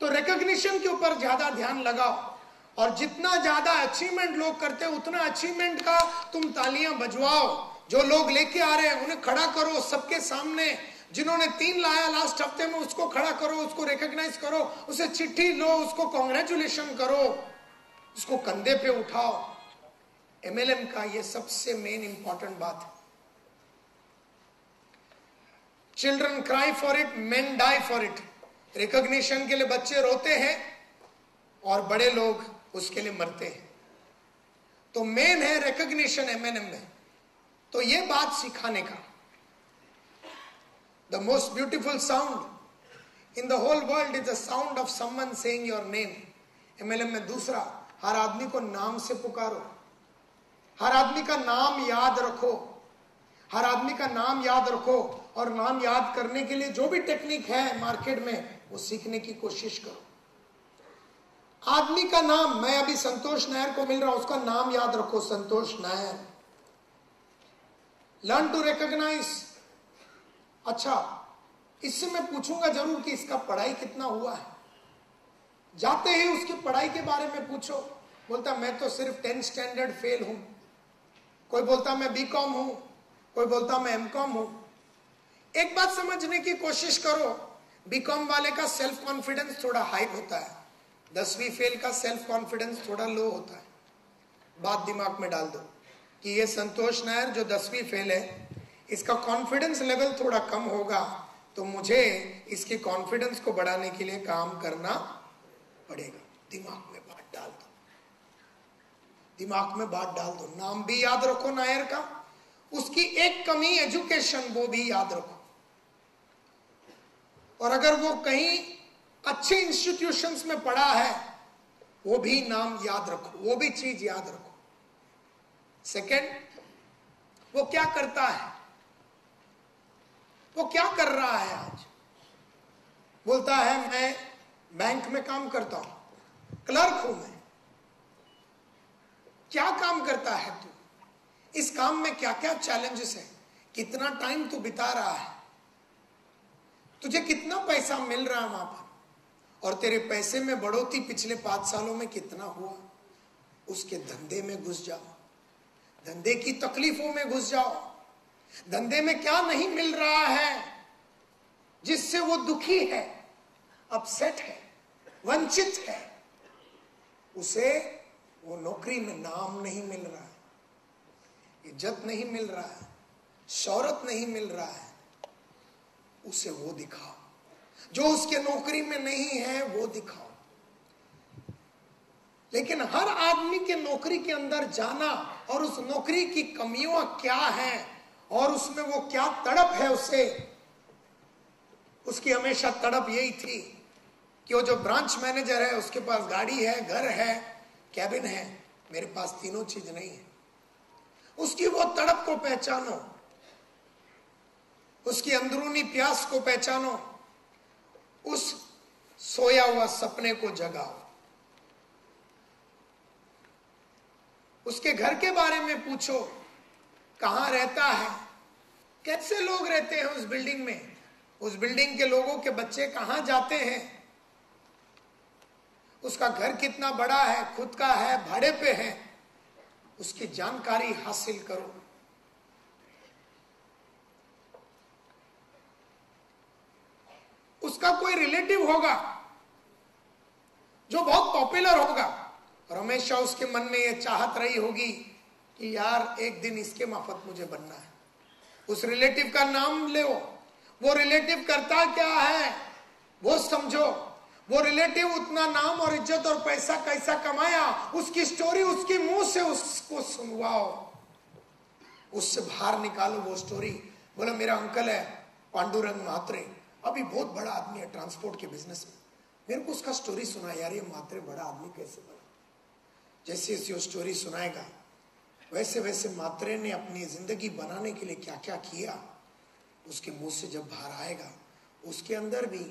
तो रिकॉग्निशन के ऊपर ज्यादा ध्यान लगाओ, और जितना ज्यादा अचीवमेंट लोग करते हैं उतना अचीवमेंट का तुम तालियां बजवाओ। जो लोग लेके आ रहे हैं उन्हें खड़ा करो सबके सामने। जिन्होंने 3 लाया लास्ट हफ्ते में, उसको खड़ा करो, उसको रिकॉग्नाइज करो, उसे चिट्ठी लो, उसको कॉन्ग्रेचुलेशन करो, उसको कंधे पे उठाओ। एमएलएम का ये सबसे मेन इंपॉर्टेंट बात है। Children cry for it, men die for it. Recognition के लिए बच्चे रोते हैं और बड़े लोग उसके लिए मरते हैं। तो मेन है रिकॉग्निशन एमएनएम में। तो ये बात सिखाने का, the most beautiful sound in the whole world is the sound of someone saying your name. MLM में दूसरा, हर आदमी को नाम से पुकारो, हर आदमी का नाम याद रखो, हर आदमी का नाम याद रखो। और नाम याद करने के लिए जो भी टेक्निक है मार्केट में, वो सीखने की कोशिश करो। आदमी का नाम, मैं अभी संतोष नायर को मिल रहा हूं, उसका नाम याद रखो, Santosh Nair. Learn to recognise. अच्छा, इससे मैं पूछूंगा जरूर कि इसका पढ़ाई कितना हुआ है। जाते ही उसकी पढ़ाई के बारे में पूछो, बोलता मैं तो सिर्फ 10th स्टैंडर्ड फेल हूं, कोई बोलता मैं बीकॉम हूं, कोई बोलता मैं एमकॉम हूं। एक बात समझने की कोशिश करो, बीकॉम वाले का सेल्फ कॉन्फिडेंस थोड़ा हाई होता है, 10वीं फेल का सेल्फ कॉन्फिडेंस थोड़ा लो होता है। बात दिमाग में डाल दो कि ये संतोष नायर जो 10वीं फेल है, इसका कॉन्फिडेंस लेवल थोड़ा कम होगा, तो मुझे इसके कॉन्फिडेंस को बढ़ाने के लिए काम करना पड़ेगा। दिमाग में बात डाल दो, दिमाग में बात डाल दो। नाम भी याद रखो नायर का, उसकी एक कमी एजुकेशन, वो भी याद रखो। और अगर वो कहीं अच्छे इंस्टीट्यूशंस में पढ़ा है, वो भी नाम याद रखो, वो भी चीज याद रखो। सेकंड, वो क्या करता है, वो क्या कर रहा है आज। बोलता है मैं बैंक में काम करता हूं, क्लर्क हूं मैं। क्या काम करता है तू, इस काम में क्या क्या चैलेंजेस है, कितना टाइम तू बिता रहा है, तुझे कितना पैसा मिल रहा है वहां पर, और तेरे पैसे में बढ़ोतरी पिछले 5 सालों में कितना हुआ। उसके धंधे में घुस जाओ, धंधे की तकलीफों में घुस जाओ। धंधे में क्या नहीं मिल रहा है जिससे वो दुखी है, अपसेट है, वंचित है। उसे वो नौकरी में नाम नहीं मिल रहा है, इज्जत नहीं मिल रहा है, शौहरत नहीं मिल रहा है, उसे वो दिखाओ। जो उसके नौकरी में नहीं है वो दिखाओ। लेकिन हर आदमी के नौकरी के अंदर जाना और उस नौकरी की कमियां क्या हैं और उसमें वो क्या तड़प है उसे, उसकी हमेशा तड़प यही थी कि वो जो ब्रांच मैनेजर है उसके पास गाड़ी है, घर है, कैबिन है, मेरे पास तीनों चीज नहीं है। उसकी वो तड़प को पहचानो, उसकी अंदरूनी प्यास को पहचानो, उस सोया हुआ सपने को जगाओ। उसके घर के बारे में पूछो, कहां रहता है, कैसे लोग रहते हैं उस बिल्डिंग में, उस बिल्डिंग के लोगों के बच्चे कहां जाते हैं, उसका घर कितना बड़ा है, खुद का है, भाड़े पे है, उसकी जानकारी हासिल करो। उसका कोई रिलेटिव होगा जो बहुत पॉपुलर होगा, और हमेशा उसके मन में यह चाहत रही होगी कि यार एक दिन इसके माफत मुझे बनना है। उस रिलेटिव का नाम ले, वो रिलेटिव करता क्या है वो समझो, वो रिलेटिव उतना नाम और इज्जत और पैसा कैसा कमाया, उसकी स्टोरी उसके मुंह से उसको सुनवाओ, उससे बाहर निकालो वो स्टोरी। बोला मेरा अंकल है पांडुरंग म्हात्रे, अभी बहुत बड़ा आदमी है ट्रांसपोर्ट के बिजनेस में, मेरे को उसका स्टोरी सुना, यार ये म्हात्रे बड़ा आदमी कैसे बना। जैसे जैसे वो स्टोरी सुनाएगा वैसे वैसे म्हात्रे ने अपनी जिंदगी बनाने के लिए क्या क्या किया, उसके मुंह से जब बाहर आएगा, उसके अंदर भी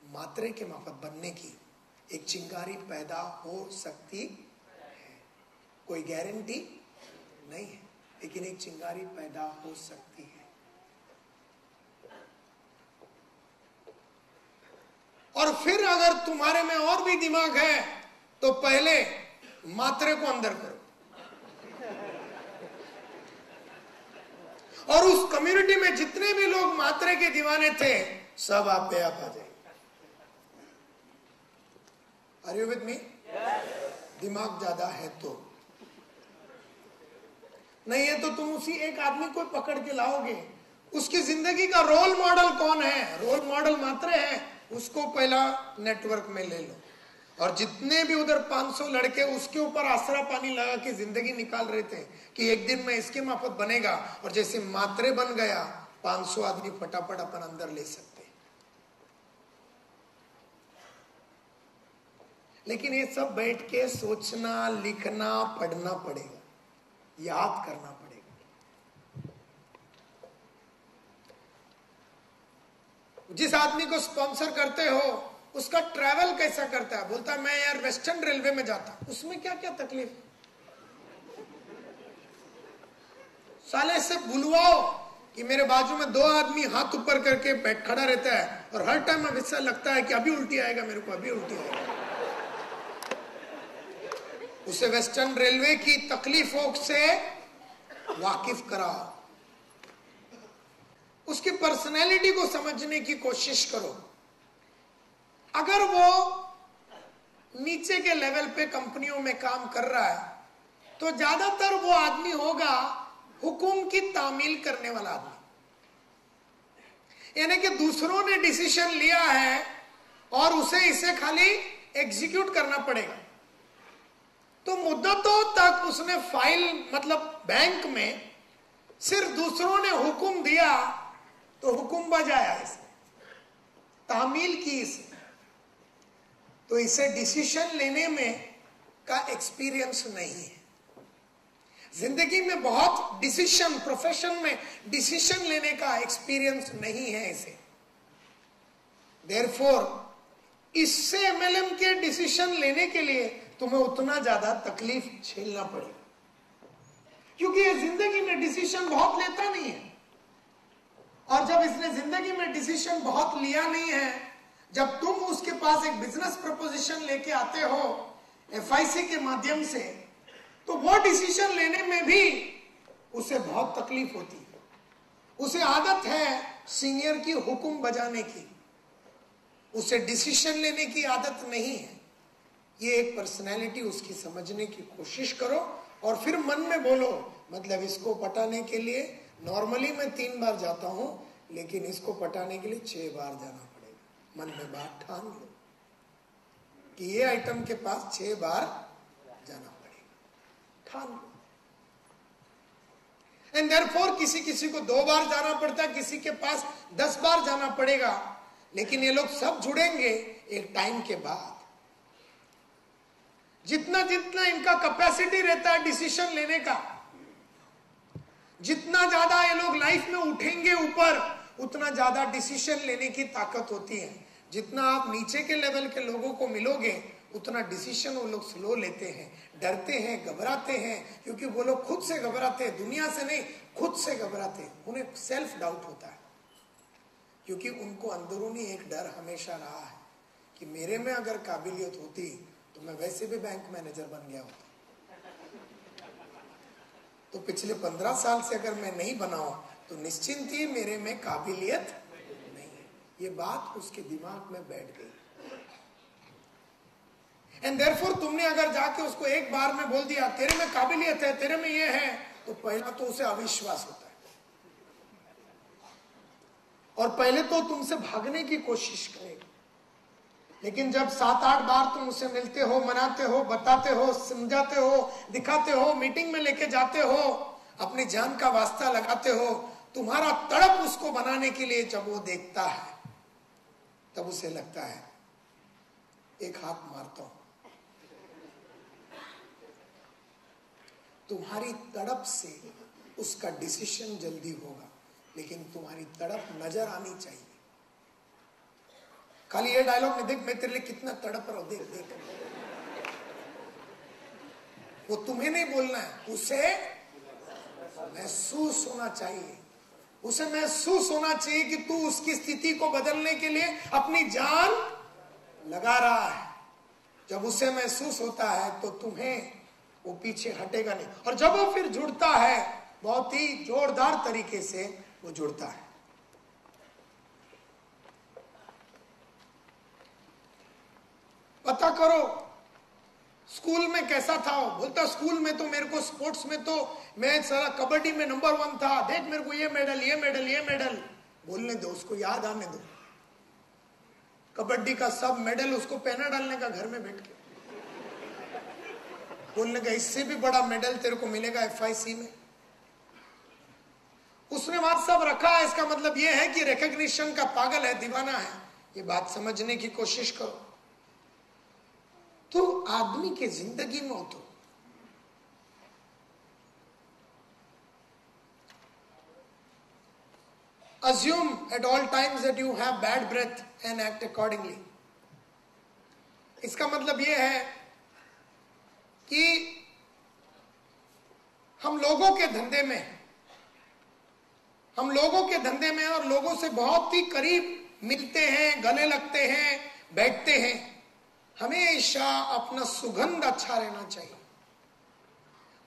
म्हात्रे के माफत बनने की एक चिंगारी पैदा हो सकती है। कोई गारंटी नहीं है, लेकिन एक चिंगारी पैदा हो सकती है। और फिर अगर तुम्हारे में और भी दिमाग है तो पहले म्हात्रे को अंदर करो, और उस कम्युनिटी में जितने भी लोग म्हात्रे के दीवाने थे सब आप पे आप आ जाए। Are you with me? दिमाग ज्यादा है तो, नहीं है तो तुम उसी एक आदमी को पकड़ के लाओगे। उसकी जिंदगी का रोल मॉडल कौन है? रोल मॉडल म्हात्रे है, उसको पहला नेटवर्क में ले लो। और जितने भी उधर 500 लड़के उसके ऊपर आसरा पानी लगा के जिंदगी निकाल रहे थे कि एक दिन में इसके माफत बनेगा, और जैसे म्हात्रे बन गया 500 आदमी फटाफट अपन अंदर ले सकते। लेकिन ये सब बैठ के सोचना, लिखना, पढ़ना पड़ेगा, याद करना पड़ेगा। जिस आदमी को स्पॉन्सर करते हो उसका ट्रैवल कैसा करता है? बोलता है मैं यार वेस्टर्न रेलवे में जाता हूं। उसमें क्या क्या तकलीफ? साले से बुलवाओ कि मेरे बाजू में 2 आदमी हाथ ऊपर करके बैठ खड़ा रहता है, और हर टाइम ऐसा लगता है कि अभी उल्टी आएगा मेरे को, अभी उल्टी आएगा। उसे वेस्टर्न रेलवे की तकलीफों से वाकिफ कराओ, उसकी पर्सनैलिटी को समझने की कोशिश करो। अगर वो नीचे के लेवल पे कंपनियों में काम कर रहा है तो ज्यादातर वो आदमी होगा हुकुम की तामील करने वाला आदमी, यानी कि दूसरों ने डिसीजन लिया है और उसे इसे खाली एग्जीक्यूट करना पड़ेगा। तो मुद्दतों तक उसने फाइल मतलब बैंक में सिर्फ दूसरों ने हुक्म दिया तो हुक्म बजाया, इसने तामील की इसे, तो इसे डिसीजन लेने में का एक्सपीरियंस नहीं है। जिंदगी में बहुत डिसीजन, प्रोफेशन में डिसीजन लेने का एक्सपीरियंस नहीं है इसे। देयरफॉर इससे एमएलएम के डिसीजन लेने के लिए तुम्हें उतना ज्यादा तकलीफ झेलना पड़ेगा, क्योंकि ये जिंदगी में डिसीजन बहुत लेता नहीं है। और जब इसने जिंदगी में डिसीजन बहुत लिया नहीं है, जब तुम उसके पास एक बिजनेस प्रपोजिशन लेके आते हो एफआईसी के माध्यम से, तो वो डिसीजन लेने में भी उसे बहुत तकलीफ होती है। उसे आदत है सीनियर की हुक्म बजाने की, उसे डिसीजन लेने की आदत नहीं है। ये एक पर्सनैलिटी उसकी समझने की कोशिश करो, और फिर मन में बोलो मतलब इसको पटाने के लिए नॉर्मली मैं 3 बार जाता हूं, लेकिन इसको पटाने के लिए 6 बार जाना पड़ेगा। मन में बात ठान लो कि ये आइटम के पास 6 बार जाना पड़ेगा, ठान लो। एंड देयरफॉर किसी किसी को 2 बार जाना पड़ता है, किसी के पास 10 बार जाना पड़ेगा, लेकिन ये लोग सब जुड़ेंगे एक टाइम के बाद। जितना जितना इनका कैपेसिटी रहता है डिसीजन लेने का, जितना ज्यादा ये लोग लाइफ में उठेंगे ऊपर, उतना ज्यादा डिसीजन लेने की ताकत होती है। जितना आप नीचे के लेवल के लोगों को मिलोगे उतना डिसीजन वो लोग स्लो लेते हैं, डरते हैं, घबराते हैं, क्योंकि वो लोग खुद से घबराते हैं, दुनिया से नहीं, खुद से घबराते हैं। उन्हें सेल्फ डाउट होता है, क्योंकि उनको अंदरूनी एक डर हमेशा रहा है कि मेरे में अगर काबिलियत होती तो मैं वैसे भी बैंक मैनेजर बन गया होता। तो पिछले 15 साल से अगर मैं नहीं बना हूं तो निश्चिंत ही मेरे में काबिलियत नहीं है। ये बात उसके दिमाग में बैठ गई। एंड देयरफॉर तुमने अगर जाके उसको एक बार में बोल दिया तेरे में काबिलियत है, तेरे में ये है, तो पहला तो उसे अविश्वास होता है और पहले तो तुमसे भागने की कोशिश करेगा। लेकिन जब 7-8 बार तुम उसे मिलते हो, मनाते हो, बताते हो, समझाते हो, दिखाते हो, मीटिंग में लेके जाते हो, अपनी जान का वास्ता लगाते हो, तुम्हारा तड़प उसको बनाने के लिए जब वो देखता है तब उसे लगता है एक हाथ मारता हूं। तुम्हारी तड़प से उसका डिसीजन जल्दी होगा, लेकिन तुम्हारी तड़प नजर आनी चाहिए। खाली ये डायलॉग में देख मैं तेरे लिए कितना तड़प रहा हूं, देख देख, वो तुम्हें नहीं बोलना है, उसे महसूस होना चाहिए। उसे महसूस होना चाहिए कि तू उसकी स्थिति को बदलने के लिए अपनी जान लगा रहा है। जब उसे महसूस होता है तो तुम्हें वो पीछे हटेगा नहीं, और जब वो फिर जुड़ता है बहुत ही जोरदार तरीके से वो जुड़ता है। पता करो स्कूल में कैसा था वो। बोलता स्कूल में तो मेरे को स्पोर्ट्स में तो मैं सारा कबड्डी में नंबर 1 था, देख मेरे को ये मेडल ये मेडल ये मेडल। बोलने दो, उसको याद आने दो कबड्डी का सब मेडल, उसको पहना डालने का घर में बैठ के, बोलने का इससे भी बड़ा मेडल तेरे को मिलेगा FIC में। उसने वहां सब रखा है, इसका मतलब यह है कि रिकॉग्निशन का पागल है, दीवाना है। ये बात समझने की कोशिश करो। तो आदमी के जिंदगी में हो तो assume at all times that you have bad breath and act accordingly। इसका मतलब यह है कि हम लोगों के धंधे में और लोगों से बहुत ही करीब मिलते हैं, गले लगते हैं, बैठते हैं। हमेशा अपना सुगंध अच्छा रहना चाहिए।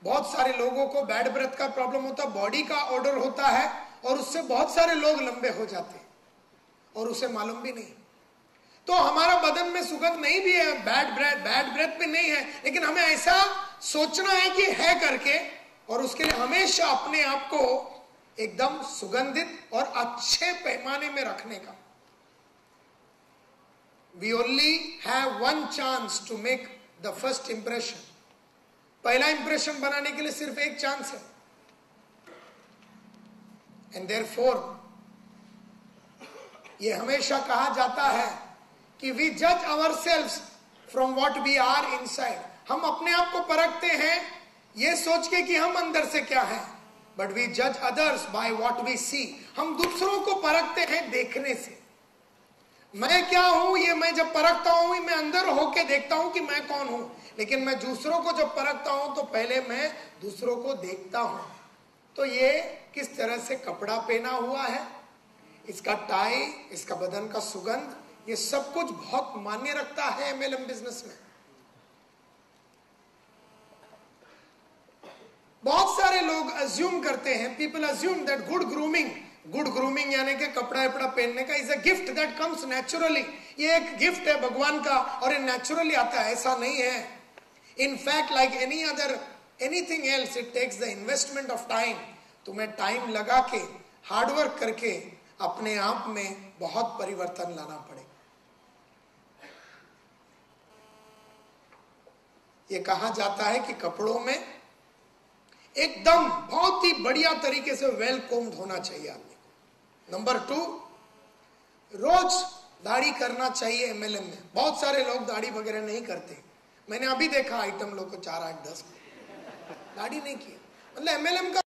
बहुत सारे लोगों को बैड ब्रेथ का प्रॉब्लम होता है, बॉडी का ऑर्डर होता है, और उससे बहुत सारे लोग लंबे हो जाते हैं और उसे मालूम भी नहीं। तो हमारा बदन में सुगंध नहीं भी है, बैड ब्रेथ भी नहीं है, लेकिन हमें ऐसा सोचना है कि है करके, और उसके लिए हमेशा अपने आप को एकदम सुगंधित और अच्छे पैमाने में रखने का। We only have one chance to make the first impression। पहला इंप्रेशन बनाने के लिए सिर्फ एक चांस है। And therefore ये हमेशा कहा जाता है कि we judge ourselves from what we are inside। हम अपने आप को परखते हैं ये सोच के कि हम अंदर से क्या हैं, but we judge others by what we see। हम दूसरों को परखते हैं देखने से। मैं क्या हूं ये मैं जब परखता हूं, मैं अंदर होके देखता हूं कि मैं कौन हूं, लेकिन मैं दूसरों को जब परखता हूं तो पहले मैं दूसरों को देखता हूं। तो ये किस तरह से कपड़ा पहना हुआ है, इसका टाई, इसका बदन का सुगंध, ये सब कुछ बहुत मान्य रखता है MLM बिजनेस में। बहुत सारे लोग अज्यूम करते हैं, people assume that good grooming यानी कि कपड़ा वपड़ा पहनने का is a gift that comes naturally. ये एक गिफ्ट है भगवान का और ये नेचुरली आता है, ऐसा नहीं है। In fact like anything else it takes the investment of time. तुम्हें टाइम लगा के हार्डवर्क करके अपने आप में बहुत परिवर्तन लाना पड़ेगा। ये कहा जाता है कि कपड़ों में एकदम बहुत ही बढ़िया तरीके से वेल कोम्ड होना चाहिए आदमी को। नंबर 2, रोज दाढ़ी करना चाहिए। MLM में बहुत सारे लोग दाढ़ी वगैरह नहीं करते। मैंने अभी देखा आइटम लोग को 4, 8, 10 दाढ़ी नहीं किया। मतलब MLM का